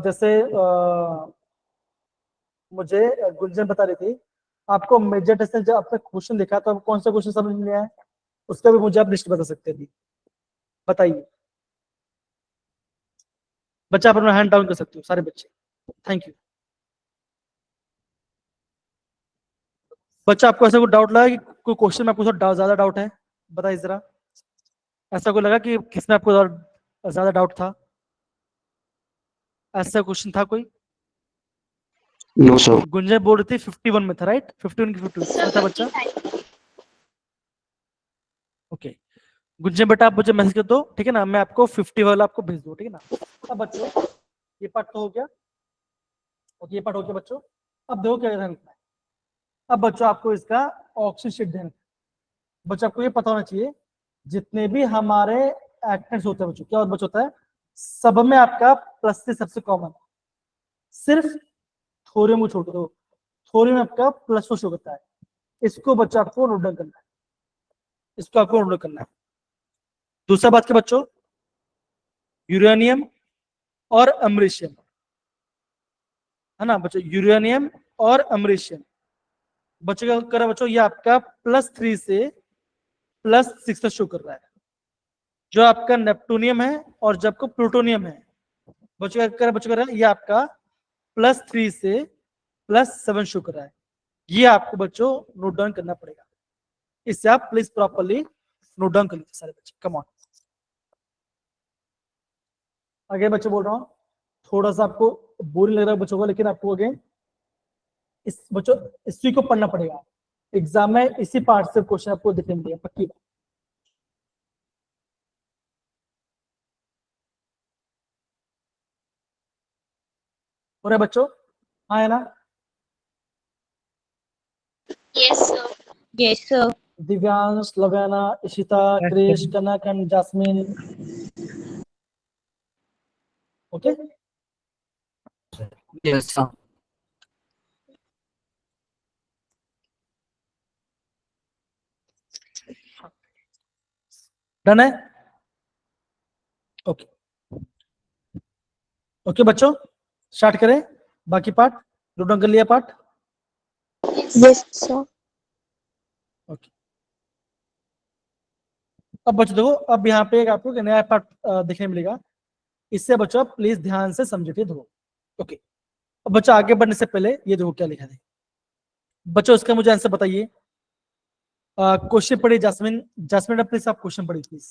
जैसे मुझे गुंजन बता रही थी, आपको मेजर टेस्ट में जब आपने क्वेश्चन देखा तो आपको कौन सा क्वेश्चन समझ में आया, उसका भी मुझे आप लिस्ट बता सकते हैं। बताइए बच्चा, आप अपना हैंड डाउन कर सकते हो सारे बच्चे। Thank you. बच्चा, आपको ऐसा कोई डाउट लगा कि कोई क्वेश्चन में आपको ज्यादा डाउट है? बताइए जरा, ऐसा कोई लगा कि किसमें आपको ज्यादा डाउट था? ऐसा क्वेश्चन था कोई? No, sir. गुंजन बोल रही थी 51 में था, राइट? 51 की 52 था बच्चा। ओके गुंजन बेटा, आप मुझे मैसेज कर दो, ठीक है ना, मैं आपको 50 वाला आपको भेज दूँ, ठीक है ना। अब बच्चों ये पार्ट तो हो गया, ओके ये पार्ट हो गया बच्चों। अब देखो क्या ध्यान रखना है। अब बच्चों आपको इसका ऑक्सीजन शीट ध्यान, बच्चों आपको ये पता होना चाहिए, जितने भी हमारे एक्टेंट्स होते हैं बच्चों, क्या बच्चों होता है, सब में आपका प्लस से सबसे कॉमन, सिर्फ थोरियम को छोड़ दो, थोरियम में आपका प्लस शो करता है। इसको बच्चों आपको नोट डाउन करना है, इसको आपको नोट डाउन करना है। दूसरा बात के बच्चों, यूरेनियम और अमरीशियम, है ना बच्चों, यूरेनियम और अमरीशियम बच्चों क्या कर रहा है बच्चों, ये आपका +3 से +6 तक शो कर रहा है। जो आपका नेप्टूनियम है और जब को प्लूटोनियम है, बच्चों क्या कर रहा है, बच्चों कर रहा है, ये आपका +3 से +7 शो कर रहा है। ये आपको बच्चों नोट डाउन करना पड़ेगा, इससे आप प्लीज प्रॉपरली नोट डाउन कर लीजिए सारे बच्चे। कम ऑन, आगे बच्चे बोल रहा हूँ, थोड़ा सा आपको बोरिंग लग रहा है बच्चों को, लेकिन आपको अगेन इस बच्चों इसी को पढ़ना पड़ेगा। एग्जाम में इसी पार्ट से क्वेश्चन आपको दिखने मिलेगा, पक्की बात। हो रहा है बच्चों? हाँ है ना? Yes, sir. Yes, sir. Divyansh, Lavyana, Ishita, Krish, Kanak and Jasmine. Okay Yes, sir. Done है? ओके ओके बच्चों, स्टार्ट करें बाकी पार्ट। नोट डाउन कर लिया पार्ट? Yes, sir. ओके, अब बच्चों देखो, अब यहाँ पे एक आपको एक नया पार्ट देखने मिलेगा, इससे बच्चों आप प्लीज ध्यान से समझिए। देखो ओके, अब बच्चों आगे बढ़ने से पहले ये देखो क्या लिखा है बच्चों, इसका मुझे आंसर बताइए। क्वेश्चन पढ़िए जास्मिन, जास्मिन प्लीज आप क्वेश्चन पढ़िए प्लीज,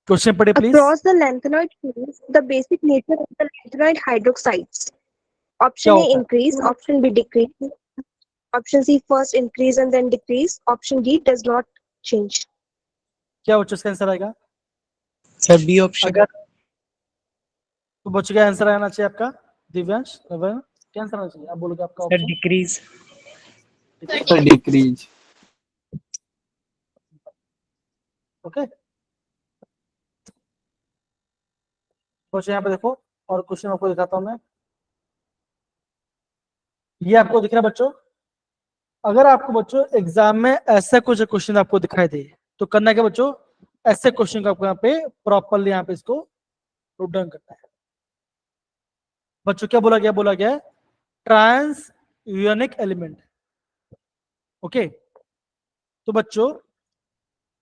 क्वेश्चन पढ़िए please. Across the lanthanoid series, the basic nature of the lanthanoid hydroxides. Option क्या A होता है? increase, option B decrease, option C first increase and then decrease, option D does not change. क्या बच्चों इसका answer आएगा? Sir, B option. अगर तो बच्चों का आंसर आना चाहिए आपका, दिव्यांश, लव्या, क्या आंसर आना चाहिए? आप बोलोगे आपका Sir, option. decrease. Sir, decrease. Okay बच्चों यहाँ पे देखो, और क्वेश्चन आपको दिखाता हूँ मैं। ये आपको दिख रहा है बच्चों? अगर आपको बच्चों एग्जाम में ऐसा कुछ क्वेश्चन आपको दिखाई दे तो करना क्या बच्चों, ऐसे क्वेश्चन को आपको यहाँ पे प्रॉपरली यहाँ पे इसको नोट डाउन करना है। बच्चों क्या बोला गया? बोला गया है ट्रांस यूनिक एलिमेंट। ओके, तो बच्चों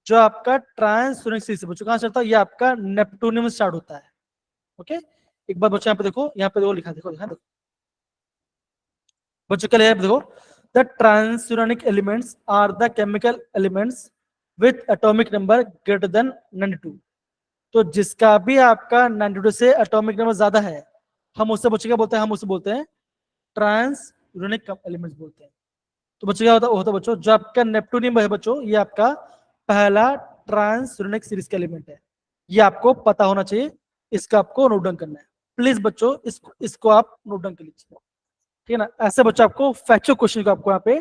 जो आपका ट्रांस यूनिक सीरीज बच्चों कहां चलता है? ये आपका नेपटूनियम से स्टार्ट होता है। ओके, एक बार बच्चों यहाँ पे देखो, यहाँ पे देखो लिखा, देखो लिखा, देखो बच्चों क्या लिखा है? देखो, the transuranic elements are the chemical elements with atomic number greater than 92। तो जिसका भी आपका 92 से एटॉमिक नंबर ज्यादा है, हम उससे बच्चों क्या बोलते हैं? हम उसे बोलते हैं ट्रांस यूनिक एलिमेंट्स बोलते हैं। तो बच्चों क्या होता है बच्चों, जो आपका नेपटूनियम है बच्चों, ये आपका पहला ट्रांस यूनिक सीरीज का एलिमेंट है। ये आपको पता होना चाहिए, इसका आपको नोट डाउन करना है। प्लीज बच्चों इसको आप नोट डाउन कर लीजिए, ठीक है ना? ऐसे बच्चों आपको फैक्चुअल क्वेश्चन को आपको यहाँ पे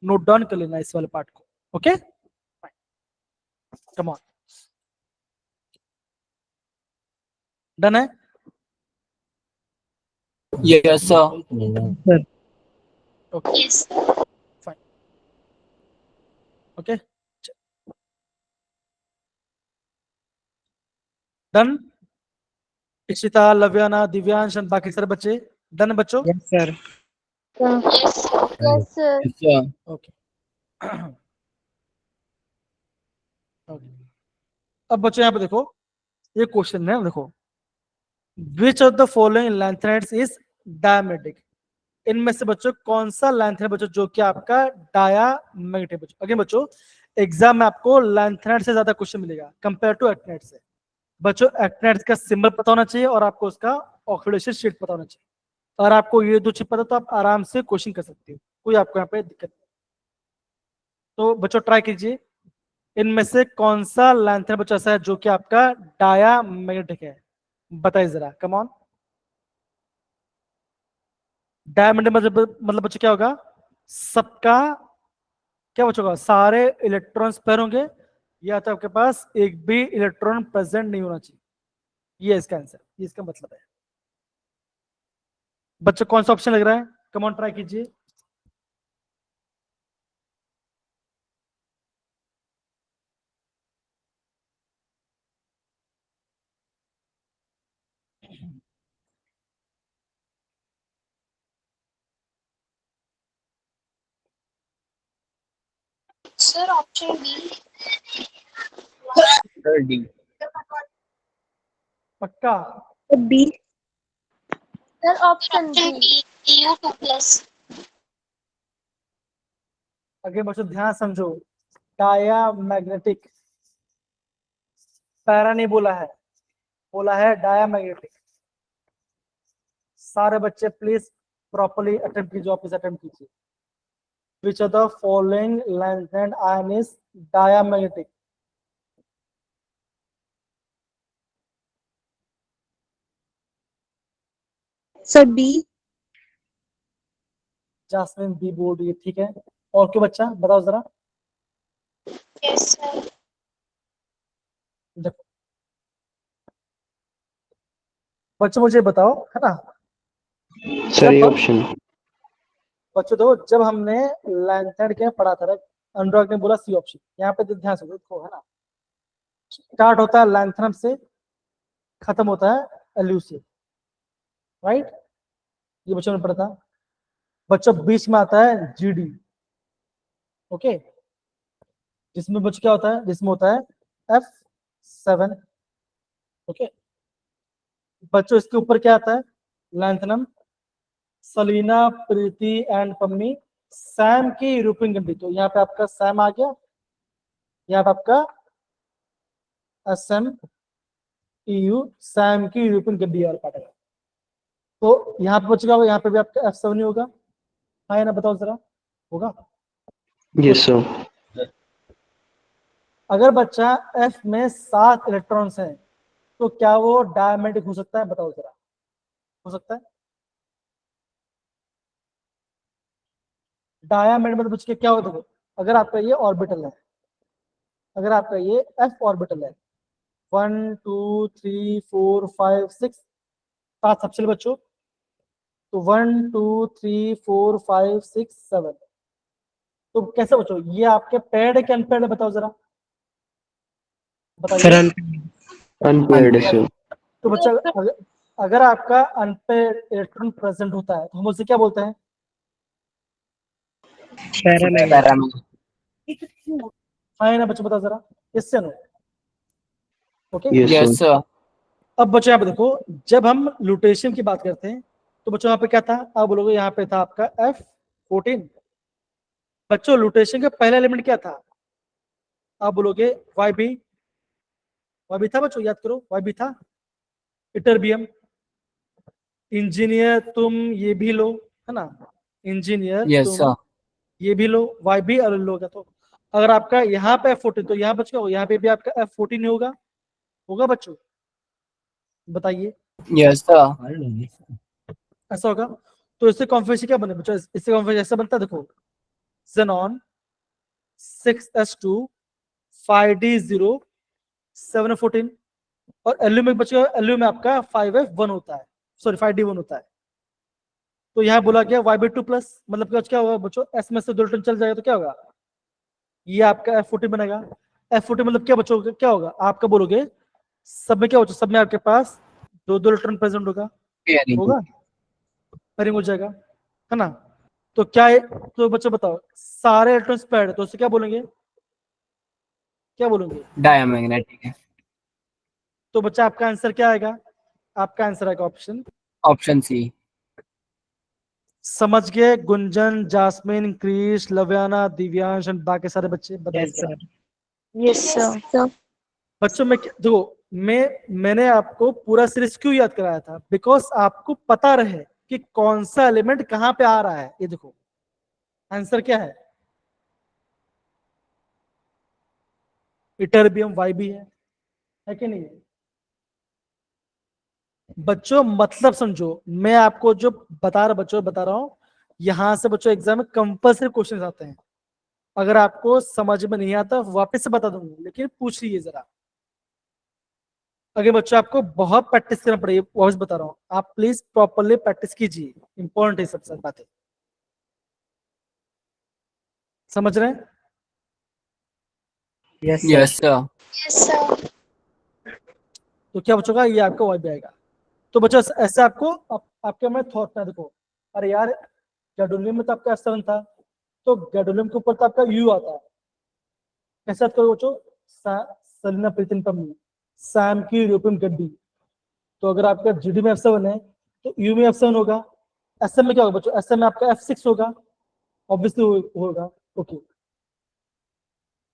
नोट डाउन कर लेना है, इस वाले पार्ट को। ओके, कम ऑन, डन है? Yes, sir. Okay, fine, okay, done. Ishita, Lavyana, Divyansh and बाकी सारे बच्चे डन है बच्चों? Yes, sir. Yes, sir. Yes, sir. Okay okay, अब बच्चों यहाँ पे देखो, ये क्वेश्चन है, देखो विच of the following lanthanides is डायमेटिक। इनमें से बच्चों कौन सा लैंथेनाइड बच्चों जो कि आपका डायामैग्नेटिक? बच्चों अगेन बच्चों, एग्जाम में आपको लैंथेनाइड से ज्यादा क्वेश्चन मिलेगा कंपेयर टू एक्टिनाइड से। बच्चों एक्टिनाइड का सिंबल पता होना चाहिए और आपको उसका ऑक्सीडेशन स्टेट पता होना चाहिए। और आपको ये दो चीज पता तो आप आराम से क्वेश्चन कर सकते हो, कोई आपको यहाँ पे दिक्कत नहीं। तो बच्चों ट्राई कीजिए, इनमें से कौन सा लैंथेनाइड बच्चों ऐसा है जो कि आपका डायामैग्नेटिक है? बताइए जरा, कम ऑन। डायमंड मतलब बच्चों क्या होगा? सबका क्या बच्चों का सारे इलेक्ट्रॉन्स पेयर होंगे, या तो आपके पास एक भी इलेक्ट्रॉन प्रेजेंट नहीं होना चाहिए। ये इसका आंसर, ये इसका मतलब है। बच्चों कौन सा ऑप्शन लग रहा है? कम ऑन, ट्राई कीजिए। Sir option B. Sir, D. पक्का? B. Sir option B Cu2+। आगे बच्चों ध्यान समझो, डायामैग्नेटिक, पैरा नहीं बोला है, बोला है डायामैग्नेटिक। सारे बच्चे प्लीज प्रॉपर्ली अटेम्प्ट कीजिए, वापस अटेम्प्ट कीजिए। Which of the following lanthanide ion is diamagnetic? Sir, B. Jasmine B बोल रही है, ठीक है। और क्यों बच्चा, बताओ जरा। Yes sir. देखो बच्चों मुझे बताओ, है ना, Sir, जब A option. बच्चों दो जब हमने लैंथेनाइड क्या पढ़ा था, अनुराग ने बोला सी ऑप्शन। यहाँ पे ध्यान से देखो, है ना, स्टार्ट होता है लैंथेनम से, खत्म होता है एलयू से, राइट? ये बच्चों ने पढ़ा था। बच्चों बीच में आता है जीडी, ओके, जिसमें बच्चों क्या होता है? जिसमें होता है F7, ओके। बच्चों इसके ऊपर क्या आता है? Lanthanum, Salina, Preeti and Pammi, Sam की यूरोपियन कंट्री। तो यहाँ पे आपका सैम आ गया, यहाँ पे आपका SM EU, सैम की यूरोपियन कंट्री और पार्ट है। तो यहाँ पे बचेगा, यहाँ पे भी आपका F7 ही होगा, हाँ या ना, बताओ जरा, होगा? Yes, sir. अगर बच्चा F में 7 इलेक्ट्रॉन्स हैं तो क्या वो डायमैग्नेटिक हो सकता है? बताओ जरा, हो सकता है? डायमैग्नेटिक मतलब बच्चे क्या होता है? अगर आपका ये ऑर्बिटल है, अगर आपका ये F ऑर्बिटल है, 1 2 3 4 5 6, 7 सबसे बच्चों, तो 1 2 3 4 5 6 7। तो कैसे बच्चों, ये आपके पेड है कि अनपेड है, बताओ जरा, Sir, बताइए। unpaired है sir. तो बच्चा अगर आपका अनपेड इलेक्ट्रॉन प्रेजेंट होता है तो हम उसे क्या बोलते हैं? Paramount. हाँ या ना बच्चों, बताओ जरा, इससे no. Okay, Yes sir. Yes, sir. अब बच्चों यहाँ पे देखो, जब हम लुटेशियम की बात करते हैं तो बच्चों यहाँ पे क्या था, आप बोलोगे यहाँ पे था आपका F14। बच्चों लुटेशियम का पहला एलिमेंट क्या था, आप बोलोगे YB। YB था बच्चों, याद करो, YB था। इटरबियम। इंजीनियर तुम ये भी लो, है ना, इंजीनियर Yes, तुम sir. ये भी लो, YB और लोगे। तो अगर आपका यहाँ पे F14 तो यहाँ बच्चों यहाँ पे भी आपका F14 होगा, होगा बच्चों, बताइए, Yes, sir. ऐसा होगा। तो इससे कॉन्फिगरेशन क्या बने बच्चों, इससे कॉन्फिगरेशन ऐसा बनता है, देखो, Xenon 6s2 5d0 714। और एलयू में बच्चों, एलयू में आपका 5f1 होता है, सॉरी 5d1 होता है। तो यहाँ बोला गया YB2 प्लस, मतलब क्या होगा बच्चों, एस में से 2 इलेक्ट्रॉन चल जाएगा तो क्या होगा, ये आपका F14 बनेगा। F14 मतलब क्या बच्चों, क्या होगा, आपका बोलोगे सब में क्या बच्चों, सब में आपके पास 2 इलेक्ट्रॉन प्रेजेंट होगा, Pairing. होगा, पेयरिंग हो जाएगा, है ना। तो क्या है, तो बच्चों बताओ, सारे इलेक्ट्रॉन्स पेयर्ड है तो उसे क्या बोलेंगे, क्या बोलेंगे? Diamagnetic है. तो बच्चा आपका आंसर क्या आएगा, आपका आंसर आएगा ऑप्शन, Option C. समझ गए? गुंजन, जास्मिन, क्रिश, लव्याना, दिव्यांश and बाकी सारे बच्चे बताइए जरा। Yes, sir. बच्चों में देखो, मैंने आपको पूरा सीरीज क्यों याद कराया था, बिकॉज आपको पता रहे कि कौन सा एलिमेंट कहां पे आ रहा है। ये देखो आंसर क्या है, इटरबियम YB है कि नहीं? बच्चों मतलब समझो, मैं आपको जो बता रहा हूं, यहां से बच्चों एग्जाम में कंपल्सरी क्वेश्चन आते हैं। अगर आपको समझ में नहीं आता वापस से बता दूंगा, लेकिन पूछ लीजिए जरा। अगर बच्चों आपको बहुत प्रैक्टिस करना पड़ेगी, वापस बता रहा हूँ, आप प्लीज प्रॉपरली प्रैक्टिस कीजिए, इंपॉर्टेंट है सबसे बातें, समझ रहे हैं? Yes, sir. तो क्या बच्चों का, ये आपका YB आएगा। तो बच्चों ऐसे आपको आपके में थॉट ना, देखो अरे यार गैडोलियम में तो आपका S7 था, तो गैडोलियम के ऊपर तो आपका U आता है, कैसे याद करो बच्चों, सलीना प्रीतिन पम्मी, सैम की यूरोपियन गड्डी। तो अगर आपका GD में F7 है तो U में F7 होगा, SM में क्या होगा बच्चों, SM में आपका F6 होगा, ऑब्वियसली होगा। ओके,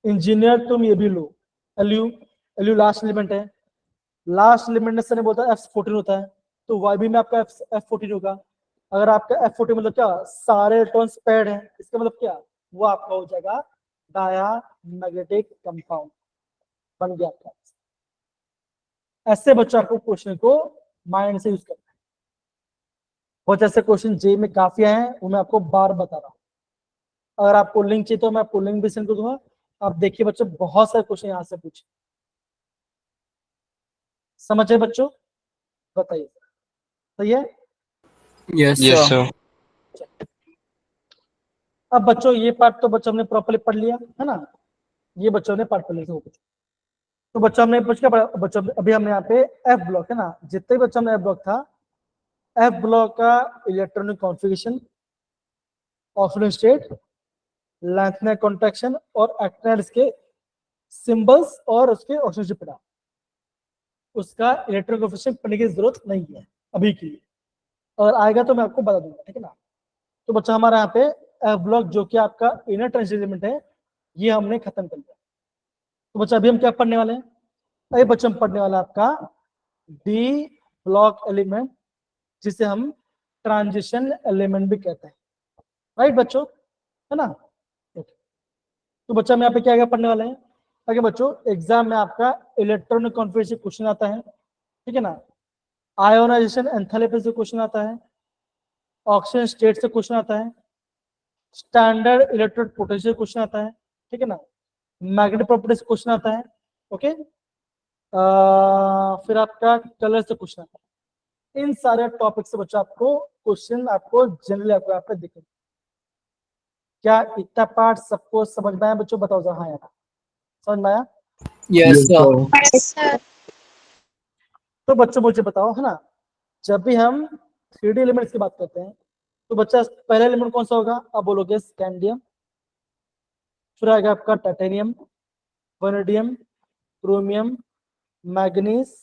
इंजीनियर तुम ये भी लो, LU लास्ट एलिमेंट है, लास्ट एलिमेंट से नहीं बोलता F14 होता है, तो YB में आपका F14 होगा। अगर आपका F14 मतलब क्या, सारे इलेक्ट्रॉन्स पेयर्ड है, इसका मतलब क्या, वो आपका हो जाएगा डायमैग्नेटिक कंपाउंड, बन गया आपका। ऐसे बच्चों आपको क्वेश्चन को माइंड से यूज करना है। बहुत ऐसे क्वेश्चन जे में काफी आए हैं, वो मैं आपको बार बता रहा हूँ। अगर आपको लिंक चाहिए तो मैं आपको लिंक भी सेंड कर दूंगा, आप देखिए बच्चों, बहुत सारे क्वेश्चन यहाँ से पूछे, समझे बच्चों, बताइए, सही है? Yes, Yes sir. sir. अब बच्चों ये पार्ट तो बच्चों ने प्रॉपर्ली पढ़ लिया है ना, ये बच्चों ने पार्ट पढ़ लिया। तो बच्चों हमने क्या पढ़ा बच्चों, अभी हमने यहाँ पे F ब्लॉक है ना, जितने बच्चों में F ब्लॉक था, F ब्लॉक का electronic configuration, oxidation state, lanthanide contraction और एक्टिनाइड्स के सिंबल्स और उसके ऑक्सीडेशन पढ़ा, उसका इलेक्ट्रॉनिक कॉन्फ़िगरेशन पढ़ने की जरूरत नहीं है अभी के लिए, और आएगा तो मैं आपको बता दूंगा, ठीक है ना। तो बच्चा हमारा यहाँ पे F ब्लॉक जो कि आपका इनर ट्रांजिशन एलिमेंट है, ये हमने खत्म कर दिया। तो बच्चा अभी हम क्या पढ़ने वाले हैं, अभी बच्चा हम पढ़ने वाला आपका D ब्लॉक एलिमेंट, जिसे हम ट्रांजिशन एलिमेंट भी कहते हैं, राइट बच्चों, है ना। तो बच्चा हम यहाँ पे क्या पढ़ने वाले हैं, आगे बच्चों एग्जाम में आपका इलेक्ट्रॉनिक कॉन्फ़िगरेशन क्वेश्चन आता है, ठीक है ना, आयोनाइजेशन एंथैल्पी से क्वेश्चन आता है, ऑक्सीजन स्टेट से क्वेश्चन आता है, स्टैंडर्ड इलेक्ट्रोड पोटेंशियल क्वेश्चन आता है, ठीक है ना, मैग्नेटिक प्रॉपर्टी से क्वेश्चन आता है, ओके, फिर आपका कलर से क्वेश्चन आता है। इन सारे टॉपिक से बच्चों आपको क्वेश्चन आपको जनरली आपको यहाँ पे दिखेगा। क्या इतना पार्ट सबको समझ में आया बच्चों? बताओ जरा। हाँ यार, समझ में आया? Yes, sir. Yes, sir. तो बच्चों मुझे बताओ, है ना, जब भी हम 3D एलिमेंट्स की बात करते हैं तो बच्चा पहला एलिमेंट कौन सा होगा? आप बोलोगे स्कैंडियम, फिर आएगा आपका टाइटेनियम, वैनेडियम, क्रोमियम, मैग्नीज,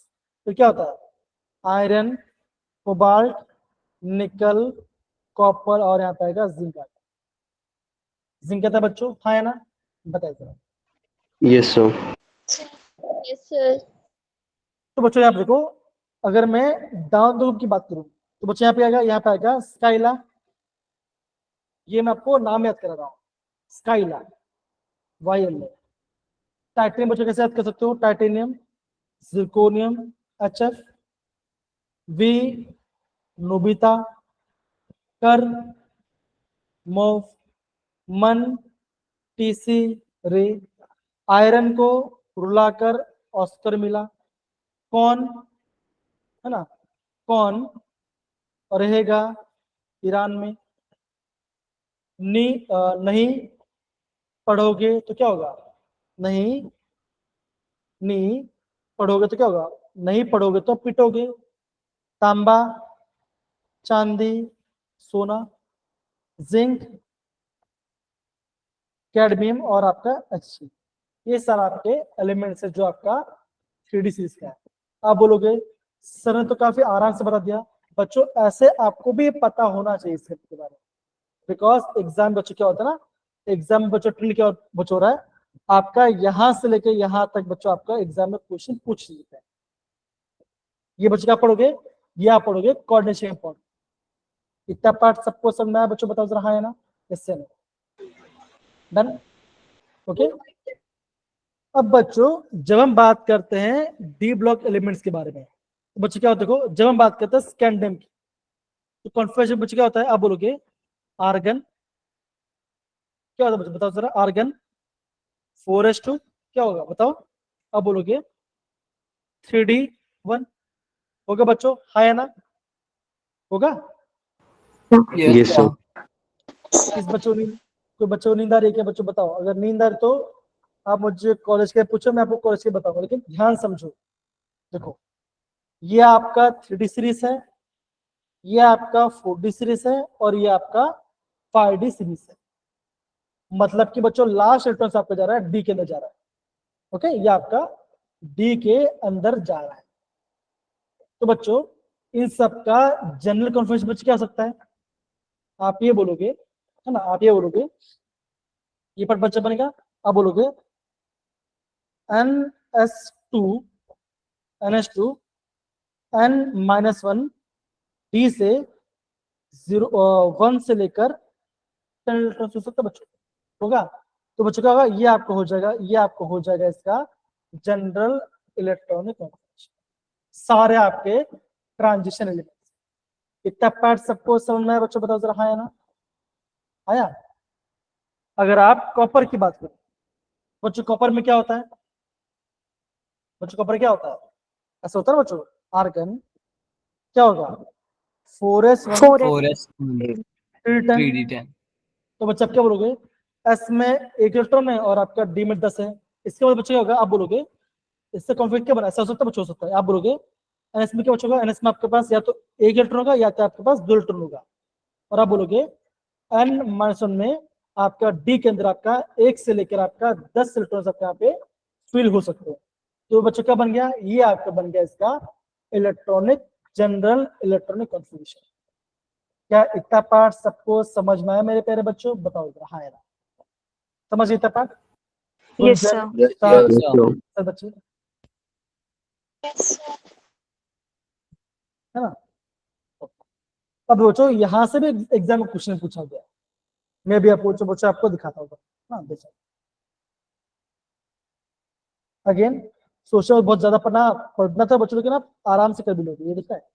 फिर क्या होता है? आयरन, कोबाल्ट, निकल, कॉपर, और यहाँ पे आएगा जिंक। जिंक कहता है बच्चों, हाँ है ना? बताइए जरा। Yes, sir. Yes, sir. तो बच्चों यहाँ पे देखो, अगर मैं डाउन ग्रुप की बात करूं तो बच्चों यहाँ पे आएगा स्काइला। ये मैं आपको नाम याद करा रहा हूँ, स्काइला, YL। टाइटेनियम बच्चों कैसे याद कर सकते हो? Titanium, zirconium, HF, V, Nobita, कर, मोव, मन, TC, रे। आयरन को रुलाकर ऑस्कर मिला। कौन, है ना, कौन रहेगा ईरान में। नहीं पढ़ोगे तो क्या होगा? नहीं पढ़ोगे तो क्या होगा? नहीं पढ़ोगे तो पिटोगे। तांबा, चांदी, सोना, जिंक, कैडमियम और आपका HC। ये सारा आपके एलिमेंट्स है जो आपका 3D सीरीज का है। आप बोलोगे सर ने तो काफी आराम से बता दिया। बच्चों ऐसे आपको भी पता होना चाहिए इसके बारे में, बिकॉज एग्जाम बच्चों क्या होता है ना, एग्जाम में बच्चों ट्रिल क्या बच्चों हो रहा है आपका, यहां से लेके यहां तक बच्चों आपका एग्जाम में क्वेश्चन पूछ लेते हैं। ये बच्चों क्या पढ़ोगे? ये आप पढ़ोगे कोऑर्डिनेशन पॉइंट। इतना पार्ट सबको समझ में आया बच्चों? बताओ जरा हाँ है ना? इससे डन, ओके। अब बच्चों जब हम बात करते हैं डी ब्लॉक एलिमेंट्स के बारे में तो बच्चों क्या होता है? देखो जब हम बात करते हैं स्कैंडियम की तो कॉन्फिगरेशन बच्चों क्या होता है? आप बोलोगे आर्गन, क्या होता है बच्चों? बताओ जरा। आर्गन 4s2 क्या होगा? बताओ। अब बोलोगे 3D1 होगा बच्चों, हाँ या ना? होगा? Yes, Yes, sir. sir. इस बच्चों नींद, कोई बच्चों नींद आ रही है क्या बच्चों? बताओ। अगर नींद आ रही तो आप मुझे कॉलेज के पूछो, मैं आपको कॉलेज के बताऊंगा, लेकिन ध्यान समझो। देखो ये आपका 3D सीरीज है, ये आपका 4D सीरीज है, और ये आपका 5D सीरीज है। मतलब कि बच्चों लास्ट इलेक्ट्रॉन आपका जा रहा है डी के अंदर जा रहा है। ओके, ये आपका डी के अंदर जा रहा है। तो बच्चों इन सब का जनरल कॉन्फिगरेशन बच्चों क्या हो सकता है? आप ये बोलोगे, है ना, आप ये बोलोगे, ये पर बच्चा बनेगा। आप बोलोगे NS2 NH2 N-1 डी से 1 से लेकर 10 इलेक्ट्रॉन हो सकता है बच्चों। होगा? तो बच्चों क्या होगा? ये आपको हो जाएगा, ये आपको हो जाएगा इसका जनरल इलेक्ट्रॉनिक कॉन्फिगरेशन। सारे आपके ट्रांजिशन एलिमेंट्स। इतना पार्ट सबको समझ में आया बच्चों? बताओ जरा हाँ या ना? आया? अगर आप कॉपर की बात करें बच्चों, कॉपर में क्या होता है बच्चों? कॉपर क्या होता है? ऐसा होता है ना बच्चों, आर्गन क्या होगा? 4s1 4s 310। 3d10. तो बच्चा आप क्या बोलोगे? एस में 1 इलेक्ट्रॉन है और आपका डी में 10 है। इसके बाद बच्चे क्या होगा? आप बोलोगे इससे कॉन्फ्लिक्ट क्या बना? ऐसा हो सकता है बच्चों? हो सकता है। आप बोलोगे एनएस में क्या बच्चों होगा? एनएस में आपके पास या तो 1 इलेक्ट्रॉन होगा या तो आपके पास 2 इलेक्ट्रॉन होगा। और आप बोलोगे N-1 में आपका डी के अंदर आपका 1 से लेकर आपका 10 इलेक्ट्रॉन आपके यहाँ पे फिल हो सकते हैं। तो बच्चों क्या बन गया? ये आपका बन गया इसका इलेक्ट्रॉनिक जनरल इलेक्ट्रॉनिक कॉन्फिगरेशन। क्या इतना पार्ट सबको समझ में आया मेरे प्यारे बच्चों? बताओ जरा हाँ या ना? समझ इतना part? Yes, sir. Yes, Start. yes, sir. Sir बच्चे, है ना? अब बच्चों यहाँ से भी एग्जाम में क्वेश्चन पूछा गया, मैं भी आपको बच्चों आपको दिखाता हूँ। हाँ देखो, अगेन सोचो बहुत ज्यादा पढ़ना था बच्चों, लेकिन आप आराम से कर भी लोगे। ये दिख रहा है?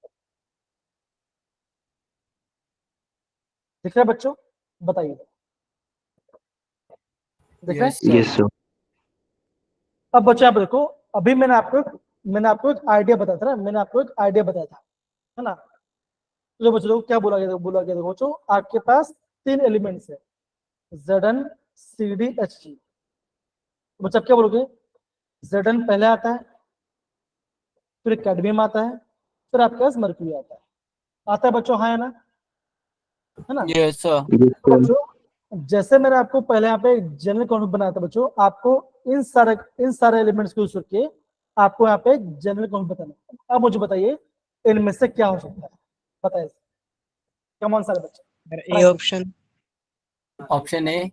दिख रहा है बच्चों? बताइए, दिख रहा है? Yes, sir. Yes, sir. अब बच्चों आप देखो, अभी मैंने आपको एक आइडिया बताया था ना, मैंने आपको एक आइडिया बताया था है ना। तो बच्चों क्या बोला गया, देखो बच्चों आपके पास 3 एलिमेंट्स है, Zn Cd Hg। तो बच्चा क्या बोलोगे, Zn पहले आता है, फिर कैडमियम आता है, फिर आपके पास मर्क्यूरी आता है बच्चों, हाँ है ना, है ना। Yes, sir. Yes, तो sir. बच्चों जैसे मैंने आपको पहले यहाँ पे जनरल कॉन्सेप्ट बनाया था बच्चों, आपको इन सारे एलिमेंट्स को यूज करके आपको यहाँ पे जनरल कॉन्सेप्ट बताना है। अब मुझे बताइए इनमें से क्या हो सकता है, बताइए कौन सारे बच्चे। A option. Option A.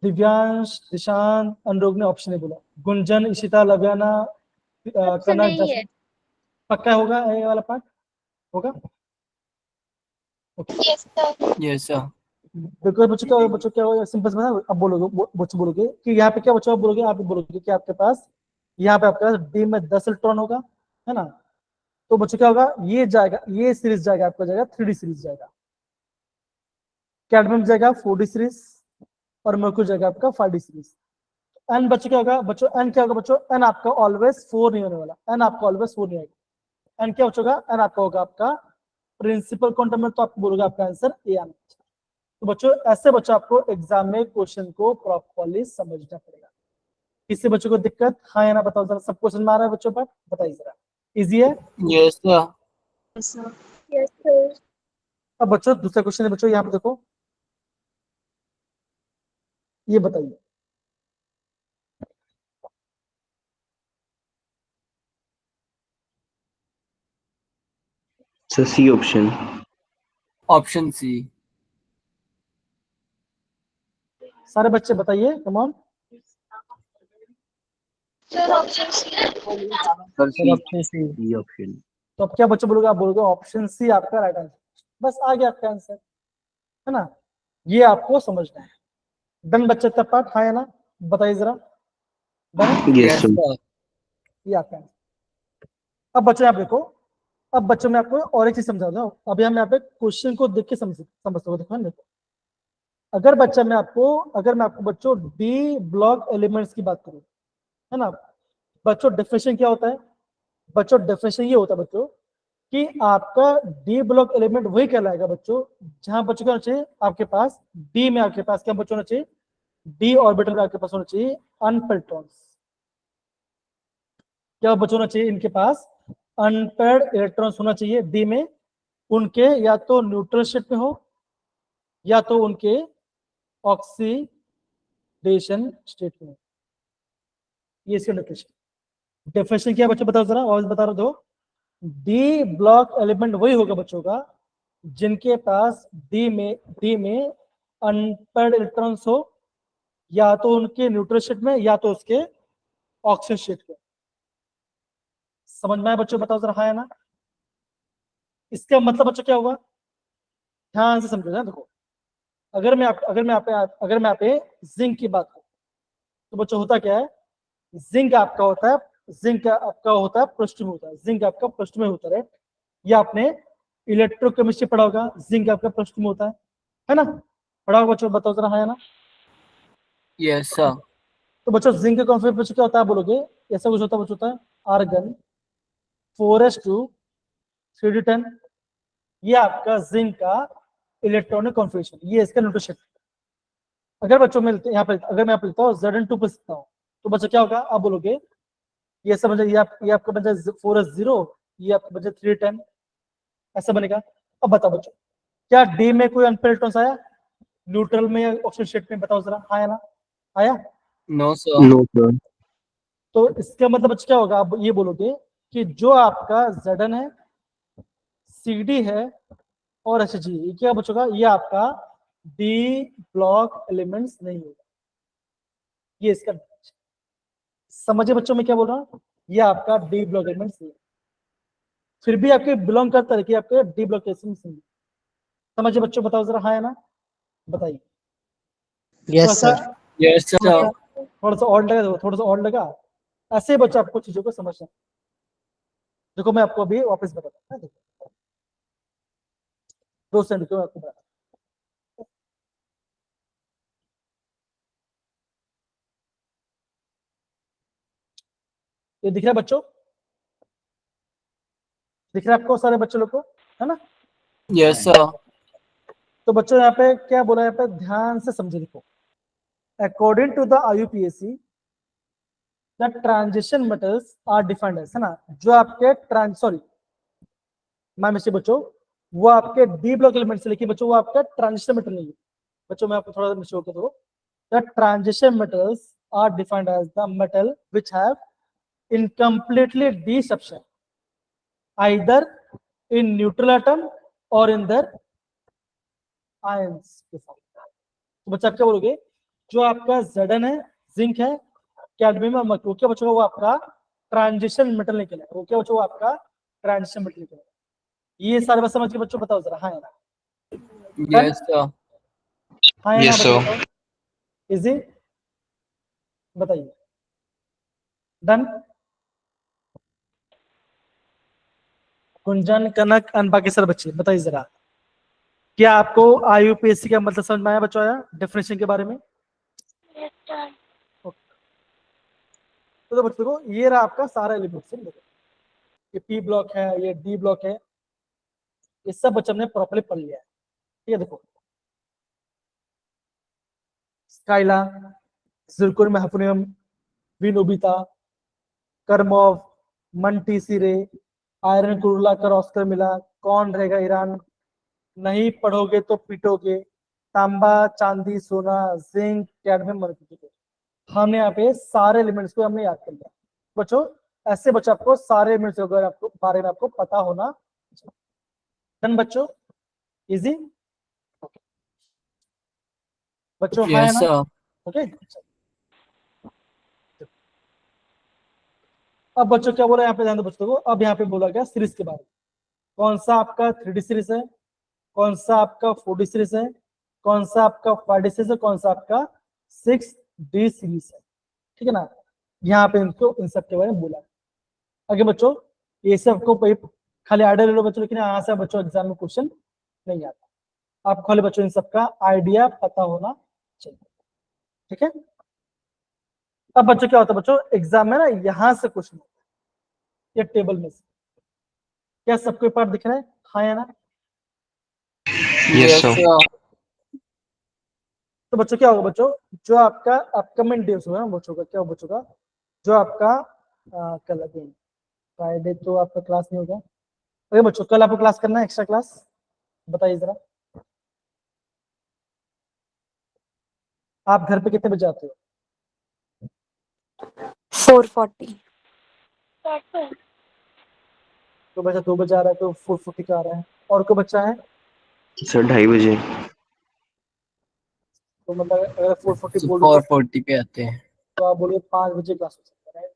Divyansh, Dishant, Anurag ने ऑप्शन ए बोला, गुंजन, इशिता, लव्याना, ऑप्शन कनक, नहीं है। जैस्मिन, पक्का होगा ये वाला पार्ट होगा। Yes, sir. बिल्कुल बच्चों क्या होगा, सिंपल सा बता, अब बच्चों बोलोगे कि यहाँ पे क्या, बच्चों आप बोलोगे, आप बोलोगे कि आपके पास यहाँ पे आपके पास डी में 10 इलेक्ट्रॉन होगा, है ना। तो बच्चों क्या होगा, ये जाएगा, ये सीरीज जाएगा, आपका जाएगा 3D सीरीज जाएगा, कैडमियम जाएगा 4D सीरीज, और मर्क्यूरी जाएगा आपका 5D सीरीज। एन बच्चों क्या होगा, बच्चों एन क्या होगा, बच्चों एन आपका ऑलवेज 4 नहीं होने वाला, एन आपका ऑलवेज 4 नहीं आएगा। एन क्या बच्चों का, एन आपका होगा आपका प्रिंसिपल क्वांटम में, तो आप बोलोगे आपका आंसर ए आना। तो बच्चों ऐसे बच्चों आपको एग्जाम में क्वेश्चन को प्रॉपर्ली समझना पड़ेगा। किसी बच्चों को दिक्कत, हाँ या ना बताओ जरा, सब क्वेश्चन में आ रहा है बच्चों पर, बताइए जरा, इजी है। Yes, sir. Yes, sir. अब बच्चों दूसरा क्वेश्चन है बच्चों, यहाँ पे देखो, ये बताइए, So C option. Option C. सारे बच्चे बताइए, come on. Sir, sir C. Option C. C option. तो अब क्या बच्चे बोलोगे, आप बोलोगे ऑप्शन सी आपका राइट आंसर, बस आ गया आपका आंसर, है ना। ये आपको समझना है। डन बच्चे तब पार्ट, हाँ या ना, बताइए जरा, डन है, Yes, Yes, sir. sir. ये आपका आंसर। अब बच्चों आप देखो, अब बच्चों में आपको और एक चीज समझा दूं, अब यहाँ मैं यहाँ पे क्वेश्चन को देख के समझता हूँ, देखो अगर मैं आपको बच्चों डी ब्लॉक एलिमेंट्स की बात करूँ, है ना, बच्चों डेफिनेशन क्या होता है, बच्चों डेफिनेशन ये होता है बच्चों कि आपका डी ब्लॉक एलिमेंट वही कहलाएगा बच्चों जहां बच्चों क्या होना चाहिए, आपके पास डी में आपके पास क्या बच्चों होना चाहिए, डी ऑर्बिटल में आपके पास होना चाहिए अनपेयर्ड इलेक्ट्रॉन्स। क्या बच्चों होना चाहिए, इनके पास अनपेयर्ड इलेक्ट्रॉन्स होना चाहिए डी में, उनके या तो न्यूट्रल स्टेट में हो या तो उनके ऑक्सीडेशन स्टेट में। ये इसका डेफिनेशन क्या है बच्चों, बताओ जरा, और बता रहे हो। डी ब्लॉक एलिमेंट वही होगा बच्चों का जिनके पास डी में अनपेयर्ड इलेक्ट्रॉन्स हो, या तो उनके न्यूट्रल स्टेट में या तो उसके ऑक्सीजन स्टेट में। समझ में आया बच्चों, बताओ जरा, हाँ या ना। इसका मतलब बच्चों क्या होगा, ध्यान से समझो ना, देखो अगर मैं आप जिंक की बात करूं, तो बच्चों होता क्या है, जिंक आपका होता है, पृष्ठ में होता है, जिंक आपका पृष्ठ में होता है। ये आपने इलेक्ट्रोकेमिस्ट्री पढ़ा होगा, जिंक आपका पृष्ठ में होता है ना, पढ़ा होगा बच्चों, बताओ जरा, हाँ या ना। Yes, sir. तो बच्चों जिंक का कॉन्सेप्ट क्या होता है, बोलोगे ऐसा कुछ होता है, आर्गन 4s2 3d10, ये आपका जिंक का इलेक्ट्रॉनिक कॉन्फ़िगरेशन, ये इसका न्यूट्रल स्टेट। अगर बच्चों में यहाँ पे अगर मैं आप लिखता हूँ Zn2 पर लिखता हूँ, तो बच्चों क्या होगा, आप बोलोगे ये समझ, ये आपका बन जाए 4s0, ये आपका बन जाए 3d10, ऐसा बनेगा। अब बताओ बच्चों, क्या डी में कोई अनपेयर्ड इलेक्ट्रॉन्स आया, न्यूट्रल में या ऑक्सीजन स्टेट में, बताओ जरा, हाँ या ना, आया। No, sir. No, sir. तो इसका मतलब बच्चों क्या होगा, आप ये बोलोगे कि जो आपका Zn है, Cd है और Hg, ये क्या बच्चों का, ये आपका डी ब्लॉक एलिमेंट्स नहीं होगा। ये इसका समझे बच्चों में क्या बोल रहा हूँ, ये आपका डी ब्लॉक एलिमेंट्स नहीं है। फिर भी आपके बिलोंग करता है कि आपके डी ब्लॉक एलिमेंट्स नहीं है। समझे बच्चों, बताओ जरा, हाँ या ना, बताइए। थोड़ा यस सा सर। Yes, sir. थोड़ा सा और लगा, ऐसे ही बच्चा आपको चीजों को समझना। देखो मैं आपको अभी वापस बताता हूँ, देखो 2 सेकंड को मैं आपको बताता हूँ। ये दिख रहा है बच्चों, दिख रहा है आपको सारे बच्चों लोग को, है ना? Yes, sir. तो बच्चों यहाँ पे क्या बोला है, यहाँ पे ध्यान से समझे, देखो according to the IUPAC the transition metals are defined as, है ना, जो आपके सॉरी माय मिस्टेक बच्चों, वो आपके डी ब्लॉक एलिमेंट से, लेकिन बच्चों वो आपका ट्रांजिशन मेटल नहीं है बच्चों, मैं आपको थोड़ा सा मिस्टेक कर दूं। The transition metals are defined as the metal which have incompletely D subtract either in neutral atom or in their ions के साथ। तो बच्चा आप क्या बोलोगे, जो आपका Zn है, जिंक है, कैडमियम और मर्क्यूरी, क्या बच्चों वो आपका ट्रांजिशन मेटल निकला है, वो क्या बच्चों वो आपका ट्रांजिशन मेटल निकला है। ये सारे बात समझ के बच्चों बताओ जरा, हाँ या ना? Yes, sir. हाँ या ना Yes, sir. बताओ, इजी बताइए। डन? कुंजन, कनक एंड बाकी सारे बच्चे बताइए जरा, क्या आपको IUPAC का मतलब समझ में आया बच्चों, आया डेफिनेशन के बारे में? तो बच्चों को ये रहा आपका सारा एलिमेंट्स, ये P ब्लॉक है, ये D ब्लॉक है, ये सब बच्चों ने प्रॉपर्ली पढ़ लिया है। ठीक है, देखो स्काइला, जिरकोन महफुनियम, विनोबिता, कर्मोव, मंटीसीरे, आयरन कुरुला कर ऑस्कर मिला, कौन रहेगा ईरान, नहीं पढ़ोगे तो पीटोगे, तांबा, चांदी, सोना, जिंक, कैडमियम, मर्क्यूरी। हमने यहाँ पे सारे एलिमेंट्स को हमने याद कर लिया बच्चों। ऐसे बच्चों आपको सारे एलिमेंट्स वगैरह आपको बारे में आपको पता होना। डन बच्चों, इजी बच्चों, हाँ है Yes, ना? sir. ओके। अब बच्चों क्या बोला यहाँ पे, ध्यान दो बच्चों को, अब यहाँ पे बोला गया सीरीज के बारे में, कौन सा आपका 3D सीरीज है, कौन सा आपका 4D सीरीज है, कौन सा आपका 5D सीरीज है, कौन सा आपका 6D सीरीज है। ठीक है ना, यहाँ पे इनको इन सब के बारे में बोला। आगे बच्चों ये सब को खाली आइडिया ले लो बच्चों, लेकिन यहाँ से बच्चों एग्जाम में क्वेश्चन नहीं आता, आपको खाली बच्चों इन सब का आइडिया पता होना चाहिए। ठीक है, अब बच्चों क्या होता है बच्चों, एग्जाम में ना यहाँ से क्वेश्चन, ये टेबल में से, क्या सबको पार्ट दिख रहा है, हाँ या ना? Yes, sir. तो बच्चों क्या होगा बच्चों, जो आपका अपकमिंग डेज होगा बच्चों का, क्या होगा बच्चों का, जो आपका कल अगेन फ्राइडे तो आपका क्लास नहीं होगा। ओके बच्चों, कल आपको क्लास करना है, एक्स्ट्रा क्लास, बताइए जरा, आप घर पे कितने बजे आते हो? 4:40. तो बच्चा 2 बजे आ रहा है, तो 4:40 का आ रहा है, और कोई बच्चा है? सर 2:30 बजे। तो मतलब अगर 4:40 So बोलो 4:40 पे आते हैं. तो आप बोलिए 5 बजे क्लास हो सकता है।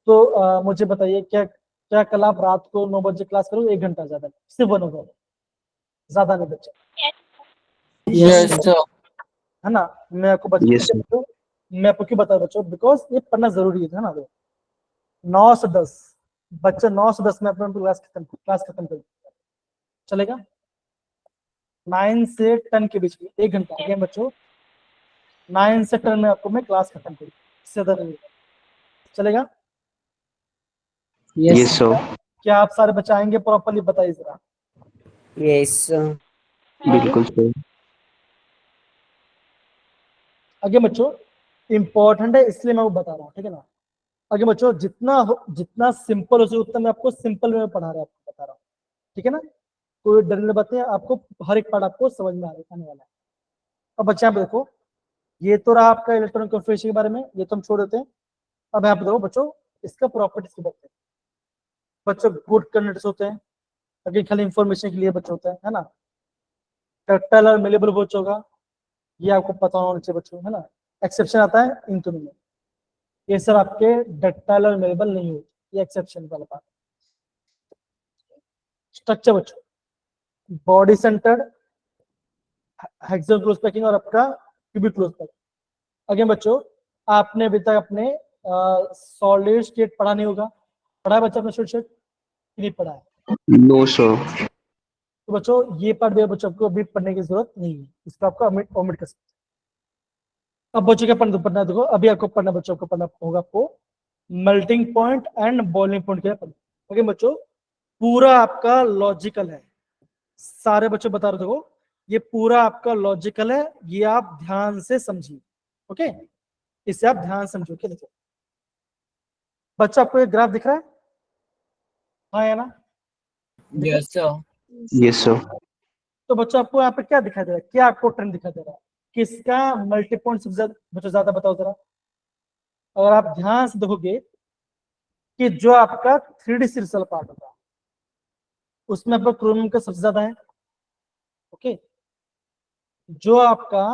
तो मुझे बताइए, क्या क्या कल आप रात को 9 बजे क्लास करोगे? 1 घंटा, ज्यादा सिर्फ 1 आवर, ज्यादा नहीं बच्चा, Yes, sir. है ना? मैं आपको Yes, sir. मैं आपको क्यों बता रहा बच्चों, बिकॉज ये पढ़ना जरूरी है ना। 9 से 10 बच्चे, 9 से 10 में अपना क्लास खत्म कर चलेगा। 9 से 10 के बीच में 1 घंटा है बच्चों, 9 से 10 में आपको मैं क्लास खत्म करूँ, इससे ज्यादा नहीं चलेगा। Yes, sir. क्या आप सारे बच्चे आएंगे प्रॉपरली, बताइए जरा। Yes, sir. बिल्कुल सर। आगे बच्चों इंपॉर्टेंट है इसलिए मैं वो बता रहा हूँ, ठीक है ना। आगे बच्चों जितना सिंपल हो सके उतना मैं आपको सिंपल में पढ़ा रहा हूँ, आपको बता रहा हूँ, ठीक है ना। कोई डर नहीं, बातें आपको हर एक पार्ट आपको समझ में आने वाला है। अब बच्चे आप देखो, ये तो रहा आपका इलेक्ट्रॉनिक कॉन्फ़िगरेशन के बारे में, ये तो हम छोड़ देते हैं। अब यहाँ पे देखो बच्चों, इसका प्रॉपर्टीज की बात है बच्चों। गुड कंडक्टर्स होते हैं, अगर खाली इंफॉर्मेशन के लिए बच्चों होता है ना। डक्टाइल और मेलेबल बच्चों का ये आपको पता होना चाहिए बच्चों, है ना। एक्सेप्शन आता है इन दोनों में, ये सब आपके डक्टाइल और मेलेबल नहीं होते, ये एक्सेप्शन वाला पार्ट। स्ट्रक्चर बच्चों, body centred, hexagonal close packing और आपका क्यूबिक क्लोज पैकिंग। अगेन बच्चों, आपने अभी तक अपने सॉलिड स्टेट पढ़ा नहीं होगा, पढ़ा है बच्चा अपना सॉलिड स्टेट नहीं पढ़ा है? No sir. तो बच्चों ये पार्ट भी बच्चों को अभी पढ़ने की जरूरत नहीं है, इसको आपको ओमिट कर सकते हैं। अब बच्चों क्या पढ़ना देखो, अभी आपको पढ़ना बच्चों को पढ़ना होगा आपको melting point and boiling point क्या है। ओके बच्चों, पूरा आपका लॉजिकल है, सारे बच्चों बता रहे हो, ये पूरा आपका लॉजिकल है, ये आप ध्यान से समझिए। ओके, इसे आप ध्यान से समझो। क्या देखो बच्चा, आपको एक ग्राफ दिख रहा है, हाँ या ना? Yes, sir. Yes, sir. तो बच्चों आपको यहाँ पे क्या दिखाई दे रहा है, क्या आपको ट्रेंड दिखाई दे रहा है, किसका मल्टी पॉइंट सबसे बच्चों ज्यादा बताओ जरा। अगर आप ध्यान से देखोगे कि जो आपका 3D सीरीजल पार्ट होगा उसमें आपका क्रोमियम का सबसे ज्यादा है। ओके, जो आपका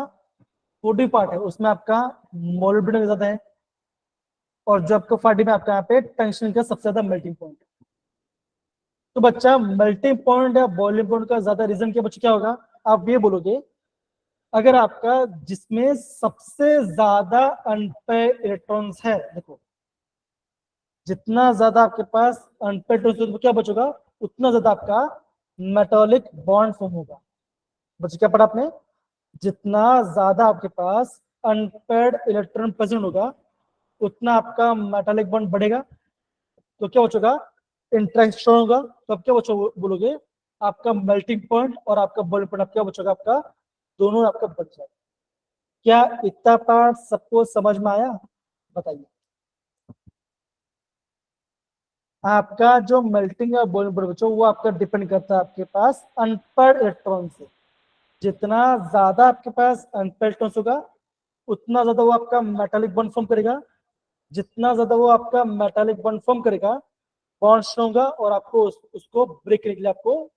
4D पार्ट है उसमें आपका मोलिब्डेनम ज्यादा है, और जो आपका 5D में आपका यहाँ पे टंगस्टन का सबसे ज्यादा मेल्टिंग पॉइंट है। तो बच्चा मेल्टिंग पॉइंट या बॉइलिंग पॉइंट का ज्यादा रीजन क्या बच्चा क्या होगा, आप ये बोलोगे अगर आपका जिसमें सबसे ज्यादा अनपेयर्ड इलेक्ट्रॉन्स है, देखो जितना ज्यादा आपके पास अनपेयर्ड इलेक्ट्रॉन्स तो क्या बचेगा, उतना ज्यादा आपका मेटालिक बॉन्ड फॉर्म होगा। बच्चे क्या पढ़ा आपने, जितना ज्यादा आपके पास अनपेयर्ड इलेक्ट्रॉन प्रेजेंट होगा उतना आपका मेटालिक बॉन्ड बढ़ेगा, तो क्या बचेगा, इंटरेक्शन होगा। तो अब क्या बचो बोलोगे, आपका मेल्टिंग पॉइंट और आपका बॉइलिंग पॉइंट क्या बचेगा, आपका दोनों आपका बच जाएगा। क्या इतना पार्ट सबको समझ में आया, बताइए। आपका जो मेल्टिंग और बॉइलिंग पॉइंट बच्चों वो आपका डिपेंड करता है आपके पास अनपेयर्ड इलेक्ट्रॉन से। जितना ज्यादा आपके पास अनपेयर्ड इलेक्ट्रॉन्स होगा उतना ज्यादा वो आपका मेटालिक बॉन्ड फॉर्म करेगा, जितना ज्यादा वो आपका मेटालिक बॉन्ड फॉर्म करेगा बॉन्ड स्ट्रॉन्ग होगा, और आपको उसको ब्रेक करने के लिए आपको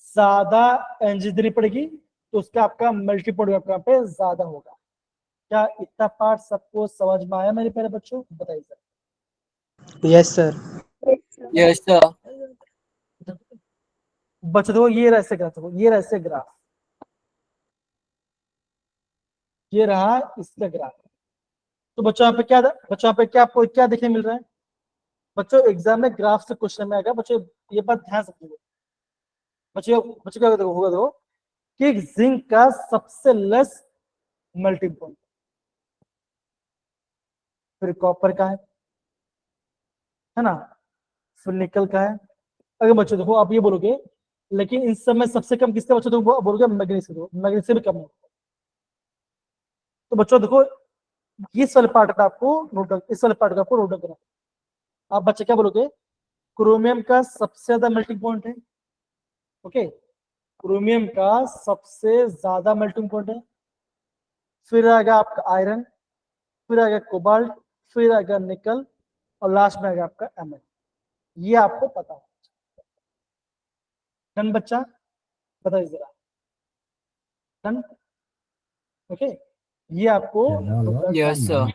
ज्यादा एनर्जी देनी पड़ेगी, तो उसका आपका मल्टीपल यहाँ पे ज्यादा होगा। क्या इतना पार्ट सबको समझ में आया मेरे प्यारे बच्चों, बताइए sir. Yes sir. Yes, sir. बच्चों देखो ये रहा ग्राफ, देखो ये रहा ग्राफ, ये रहा इसका ग्राफ। तो बच्चों यहाँ पे क्या, बच्चों यहाँ पे क्या आपको क्या देखने मिल रहा है, बच्चों एग्जाम में ग्राफ से क्वेश्चन में आएगा बच्चों, ये बात ध्यान से समझिए। बच्चों बच्चों क्या होगा देखो कि जिंक का सबसे लेस मेल्टिंग पॉइंट, फिर कॉपर का है ना, फिर निकल का है। अगर बच्चों देखो आप ये बोलोगे लेकिन इन सब में सबसे कम किसका, बच्चों तो बोलोगे मैग्नीज का, मैग्नीज से भी कम है। तो बच्चों देखो इस वाले पार्ट का आपको नोट, इस वाले पार्ट का आपको नोट करना। आप बच्चे क्या बोलोगे, क्रोमियम का सबसे ज्यादा मेल्टिंग पॉइंट है। ओके, क्रोमियम का सबसे ज्यादा मेल्टिंग पॉइंट है, फिर आएगा आपका आयरन, फिर आएगा कोबाल्ट, फिर आएगा निकल, और लास्ट में आएगा आपका एमएल। ये आपको पता है। डन बच्चा, बताइए जरा। डन, ओके, ये आपको Yes, sir.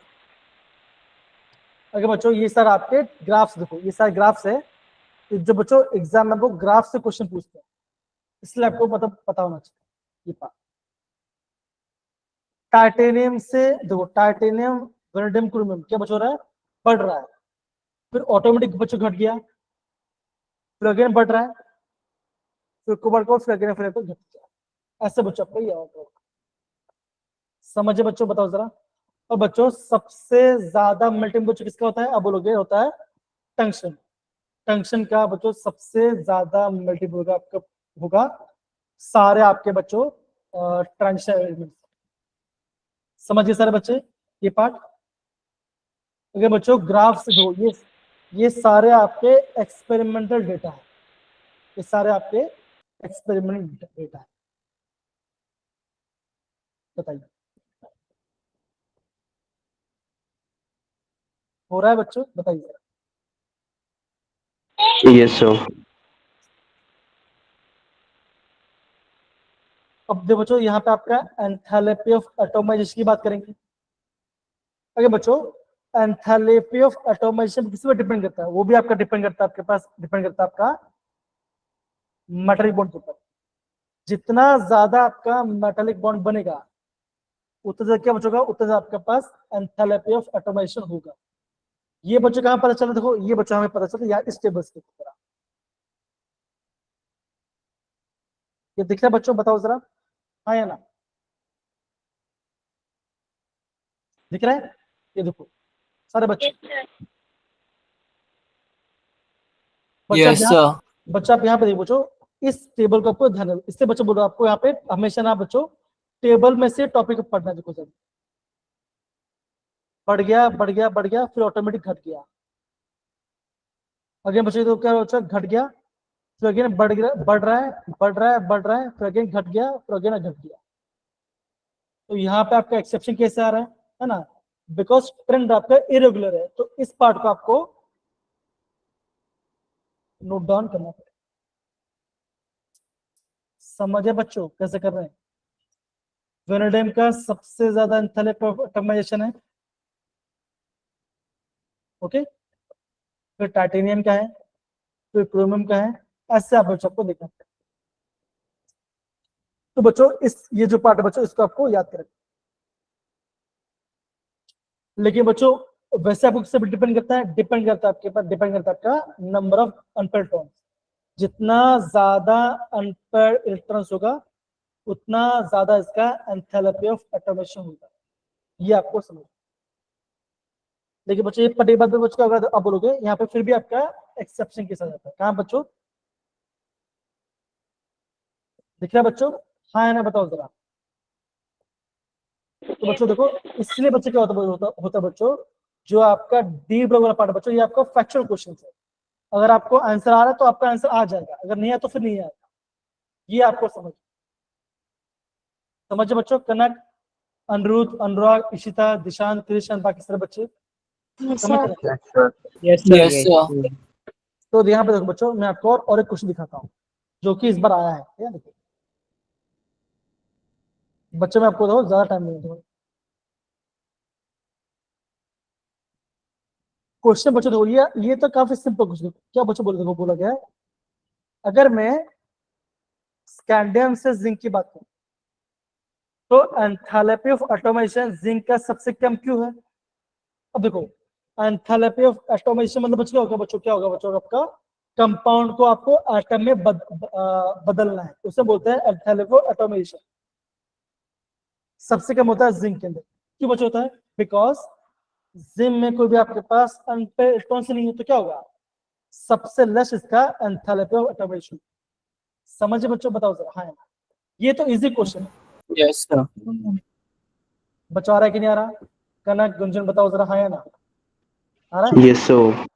अगर बच्चों ये सारे आपके ग्राफ्स देखो, ये सारे ग्राफ्स है, तो जो बच्चों एग्जाम में आपको ग्राफ से क्वेश्चन पूछते हैं, इसलिए आपको पता होना चाहिए। ये पार्ट टाइटेनियम से देखो, टाइटेनियम वैनेडियम क्रोमियम क्या बच हो रहा है, बढ़ रहा है, फिर ऑटोमेटिक बच्चों घट गया, फिर अगेन बढ़ रहा है, फिर कोबाल्ट को फिर अगेन फिर घट गया। ऐसे बच्चों आपको ये होगा। समझे बच्चों, बताओ जरा। और बच्चों सबसे ज्यादा मेल्टिंग बच्चों किसका होता है, अब बोलोगे होता है टंगस्टन। टंगस्टन का बच्चों सबसे ज्यादा मेल्टिंग होगा आपका, होगा सारे आपके बच्चों ट्रांजिशन एलिमेंट। समझिए सारे बच्चे ये पार्ट। अगर बच्चों ग्राफ से दो, ये सारे आपके एक्सपेरिमेंटल डेटा है, ये सारे आपके एक्सपेरिमेंटल डेटा है। बताइए हो रहा है बच्चों, बताइए। Yes, sir. अब देखो बच्चों यहाँ पे आपका एंथैल्पी ऑफ एटोमाइजेशन की बात करेंगे। अगर बच्चों एंथैल्पी ऑफ एटोमाइजेशन किस पे डिपेंड करता है, वो भी आपका डिपेंड करता है, आपके पास डिपेंड करता है आपका मेटालिक बॉन्ड के ऊपर। जितना ज्यादा आपका मेटालिक बॉन्ड बनेगा उतना ज्यादा क्या बचेगा, उतना ज्यादा आपके पास एंथैल्पी ऑफ एटोमाइजेशन होगा। ये बच्चों कहाँ पता चला, देखो ये बच्चों हमें पता चला यार इस टेबल के तरह। ये दिख रहा है बच्चों, बताओ जरा, हाँ या ना, दिख रहा है, ये देखो सारे बच्चे। Yes, sir. बच्चा आप यहाँ पे देखो बच्चों, इस टेबल को आपको ध्यान, इससे बच्चों बोलो आपको यहाँ पे हमेशा ना बच्चों टेबल में से टॉपिक पढ़ना है। देखो सर, बढ़ गया बढ़ गया बढ़ गया, फिर ऑटोमेटिक घट गया। अगेन बच्चों तो क्या बच्चा घट गया, फिर अगेन बढ़ गया, बढ़ रहा है बढ़ रहा है बढ़ रहा है, फिर अगेन घट गया, फिर अगेन घट गया। तो यहाँ पे आपका एक्सेप्शन कैसे आ रहा है ना, बिकॉज ट्रेंड आपका इरेगुलर है। तो इस पार्ट को आपको नोट डाउन करना पड़ेगा। समझे बच्चों कैसे कर रहे हैं? वेनेडियम का सबसे ज्यादा एंथैल्पी है। ओके, फिर टाइटेनियम का है, फिर क्रोमियम का है, ऐसे आप बच्चों को देखना। तो बच्चों ये जो पार्ट है बच्चों, इसको आपको याद करें। लेकिन बच्चों वैसे आपको किससे डिपेंड करता है? डिपेंड करता है आपके पास, डिपेंड करता है आपका नंबर ऑफ अनपेयर्ड इलेक्ट्रॉन्स। जितना ज्यादा अनपेयर्ड इलेक्ट्रॉन्स होगा उतना ज्यादा इसका एंथैल्पी ऑफ एटॉमिशन होगा। ये आपको समझ। लेकिन बच्चों ये पढ़े बाद बच्चों अगर आप बोलोगे यहाँ पे, फिर भी आपका एक्सेप्शन के साथ आता है। कहाँ बच्चों दिख रहा है बच्चों? हाँ है ना, बताओ जरा। तो बच्चों देखो, इसलिए बच्चे क्या होता बच्चों, जो आपका डी ब्लॉक वाला पार्ट बच्चों, ये आपका फैक्चुअल क्वेश्चन है। अगर आपको आंसर आ रहा है तो आपका आंसर आ जाएगा, अगर नहीं आया तो फिर नहीं आएगा। ये आपको समझे बच्चों? कनक, अनिरुद्ध, अनुराग, इशिता, दिशांत, कृष्ण, बाकी सारे बच्चे समझ रहे हैं? Yes, sir. Yes, sir. तो यहाँ पे देखो बच्चों, मैं आपको और एक क्वेश्चन दिखाता हूँ जो कि इस बार आया है। देखो बच्चों, मैं आपको देखो ज्यादा टाइम नहीं दूंगा। क्वेश्चन बच्चों देखो, ये तो काफी सिंपल क्वेश्चन। क्या बच्चों बोले, देखो बोला गया है, अगर मैं स्कैंडियम से जिंक की बात करूं तो एंथैल्पी ऑफ एटॉमिशन जिंक का सबसे कम क्यों है? अब देखो, एंथैल्पी ऑफ एटॉमिशन मतलब बच्चों क्या होगा? बच्चों क्या होगा बच्चों? आपका कंपाउंड को आपको एटम में बदलना है, उसे बोलते हैं एंथैल्पी ऑफ एटॉमिशन। सबसे कम होता है जिंक के अंदर। क्यों बच्चों होता है? बिकॉज जिंक में कोई भी आपके पास अनपेयर्ड इलेक्ट्रॉन्स नहीं है, तो क्या होगा? सबसे लेस इसका एंथैल्पी ऑफ एटॉमिशन। समझे बच्चों? बताओ जरा। हाँ, ये तो इजी क्वेश्चन है। Yes, sir. बच्चों आ रहा है कि नहीं आ रहा? कनक, गुंजन बताओ जरा। हाँ या ना? आ रहा है? Yes, sir.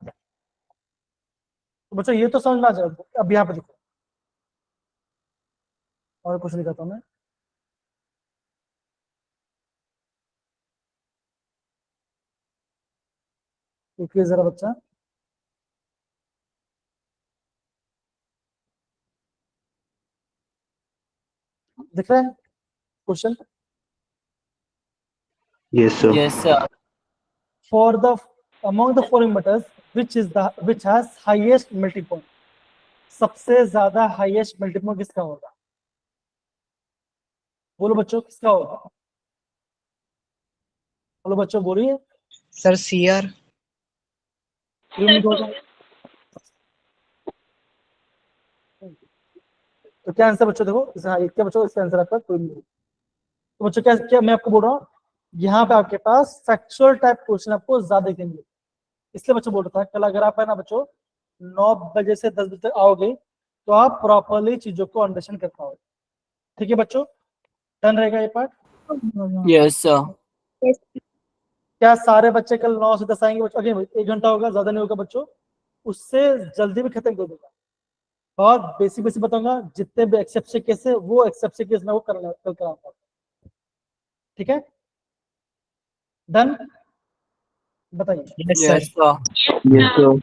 तो बच्चों ये तो समझ में आ जाएगा। अब यहाँ पे देखो, और कुछ दिखाता हूँ मैं। देखिए जरा बच्चा, दिख रहा है question? Yes, sir. Yes, sir. For the among the following metals which has highest melting point, सबसे ज्यादा हाईएस्ट मेल्टिंग पॉइंट किसका होगा? बोलो बच्चों, किसका होगा? बोलो बच्चों, बोलिए। Sir, CR. तो क्या आंसर बच्चों? देखो हाँ, क्या बच्चों इसका आंसर आपका कोई नहीं। तो बच्चों क्या क्या मैं आपको बोल रहा हूँ, यहाँ पे आपके पास फैक्चुअल टाइप क्वेश्चन आपको ज्यादा देखेंगे। इसलिए बच्चों बोल रहा था कल अगर आप है ना बच्चों 9 बजे से 10 बजे तक आओगे तो आप प्रॉपरली चीजों को अंडरस्टैंड कर पाओगे। ठीक है बच्चों, डन रहेगा ये पार्ट? Yes, sir. क्या सारे बच्चे कल 9 से 10 आएंगे बच्चों? अगेन 1 घंटा होगा, ज्यादा नहीं होगा बच्चों, उससे जल्दी भी खत्म कर दूंगा। बहुत बेसिक बेसिक बताऊंगा, जितने भी एक्सेप्शन केस है वो एक्सेप्शन केस में वो कल कराऊंगा। ठीक है, डन? बताइए Yes, sir. Yes, sir. Yes, sir.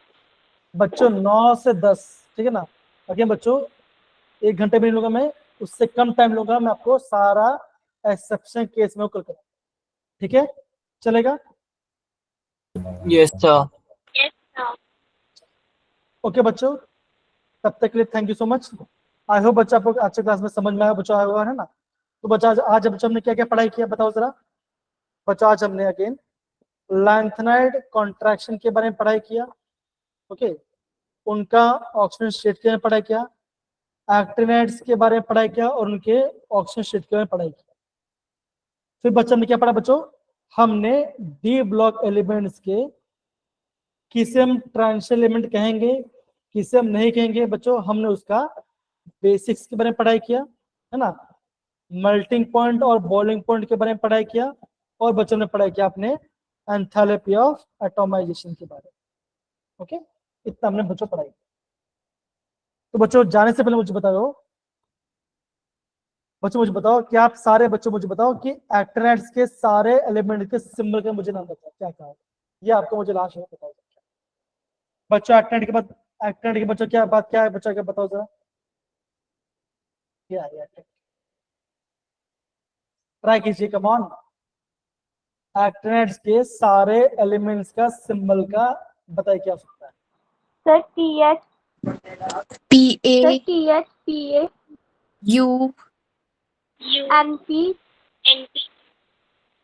बच्चों 9 से 10, ठीक है ना? अगेन बच्चों 1 घंटे में नहीं लूंगा मैं, उससे कम टाइम लूंगा मैं, आपको सारा एक्सेप्शन केस में कल करूंगा। ठीक है, चलेगा? Yes, sir. ओके बच्चों, तब तक के लिए thank you so much. I hope बच्चा आपको आज के क्लास में समझ में आया बच्चों, आया हुआ है ना? तो बच्चा आज बच्चों हमने क्या क्या पढ़ाई किया बताओ जरा। बच्चों आज हमने अगेन लैंथेनाइड कॉन्ट्रैक्शन के बारे में पढ़ाई किया। ओके, उनका ऑक्सीजन स्टेट के बारे में पढ़ाई किया, एक्टिनाइड्स के बारे में पढ़ाई किया और उनके ऑक्सीजन स्टेट के बारे में पढ़ाई किया। फिर बच्चों हमने क्या पढ़ा बच्चों? हमने डी ब्लॉक एलिमेंट्स के किसे हम ट्रांजिशन एलिमेंट कहेंगे, किसे हम नहीं कहेंगे बच्चों, हमने उसका बेसिक्स के बारे में पढ़ाई किया है ना, मेल्टिंग पॉइंट और बॉइलिंग पॉइंट के बारे में पढ़ाई किया, और बच्चों ने पढ़ाई किया अपने एंथैल्पी ऑफ एटॉमाइजेशन के बारे में। ओके, इतना हमने बच्चों पढ़ाई। तो बच्चों जाने से पहले मुझे बताओ, बच्चों मुझे बताओ कि आप सारे बच्चों मुझे बताओ कि एक्टिनेट्स के सारे एलिमेंट के सिंबल का मुझे नाम बताओ क्या क्या है, ये आपको मुझे लास्ट में बताओ बच्चों। एक्टिनेट के बाद, एक्टिनेट के बच्चों क्या बात क्या है बच्चों, क्या बताओ जरा, क्या है ट्राई कीजिए, कम ऑन। एक्टिनेट्स के सारे एलिमेंट्स का सिंबल का बताइए क्या हो सकता है। Sir TH PA PA U NP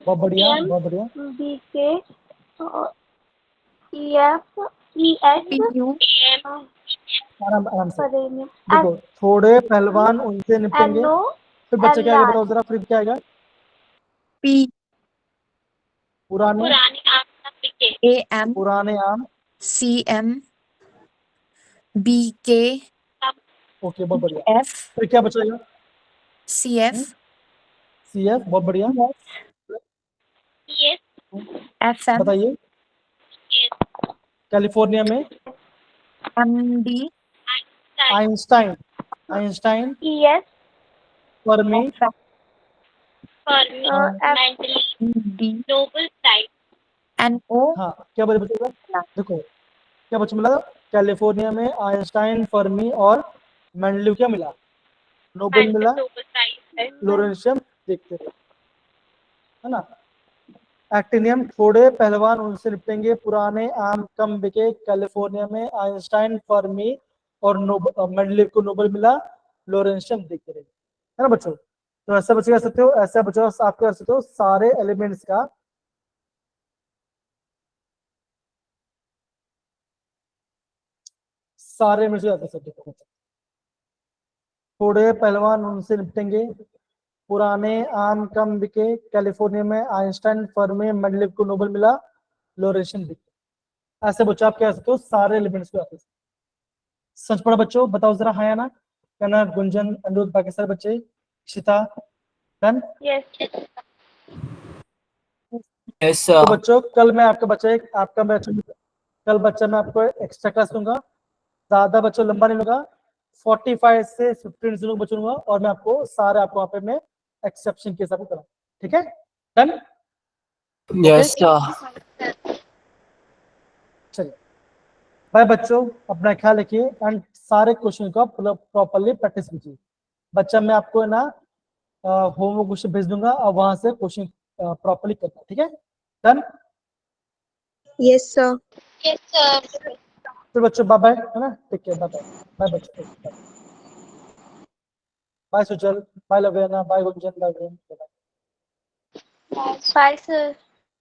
बहुत बढ़िया, बहुत बढ़िया। BK EF EH PU आराम आराम से परेनी देखो, थोड़े पहलवान उनसे निपटेंगे। NO फिर बच्चे क्या आगे LR बताओ जरा, फिर क्या आएगा। P पुराने AM पुराने आम, CM BK ओके बहुत बढ़िया। F फिर क्या बचेगा, CF सीएफ, बहुत बढ़िया। FM बताइए, कैलिफोर्निया में MD Einstein, Einstein, ES Fermi, D NO हाँ क्या बचेगा, देखो क्या बच्चे मिला, कैलिफोर्निया में आइंस्टाइन, फर्मी और मेंडलीव क्या मिला, नोबेल मिला, लोरेंशियम, देखते रहे है ना। एक्टिनियम, थोड़े पहलवान उनसे निपटेंगे, पुराने आम कम बिके, कैलिफोर्निया में आइंस्टाइन, फर्मी और मेंडलीव को नोबेल मिला, लोरेंशियम, देखते रहे है ना बच्चों। तो ऐसा बच्चे कर सकते हो, ऐसा बच्चों आप कर सकते हो सारे एलिमेंट्स का सारे में से कर सकते हो। थोड़े पहलवान उनसे निपटेंगे, पुराने आम कम बिके, कैलिफोर्निया में आइंस्टाइन, फर्मी, मेंडलीव को नोबेल मिला, लोरेंशियम दिखे। ऐसे बच्चों आप कह सकते हो सारे एलिमेंट्स को। सच पढ़ा बच्चों, बताओ जरा हाँ या ना। कनक, गुंजन, अनिरुद्ध, बाकी सारे बच्चे, शिता, डन। yes Yes, sir. तो बच्चों कल मैं आपका बच्चा कल बच्चा मैं आपको एक्स्ट्रा क्लास दूंगा, ज्यादा बच्चों लंबा नहीं लूंगा, 45 से 15 लोग बचूंगा, और मैं आपको सारे आपको वहाँ पे मैं एक्सेप्शन के हिसाब से करा, ठीक है, डन। Yes, sir. चलिए बाय बच्चों, अपना ख्याल रखिए एंड सारे क्वेश्चन को प्रॉपरली प्रैक्टिस कीजिए। बच्चा मैं आपको ना होमवर्क क्वेश्चन भेज दूंगा और वहां से क्वेश्चन प्रॉपरली करना, ठीक है, डन। Yes, sir. फिर बच्चों बाय बाय है ना, take care, bye bye, bye बच्चों, bye Suchal, bye Lavena, bye Gunjan, bye bye sir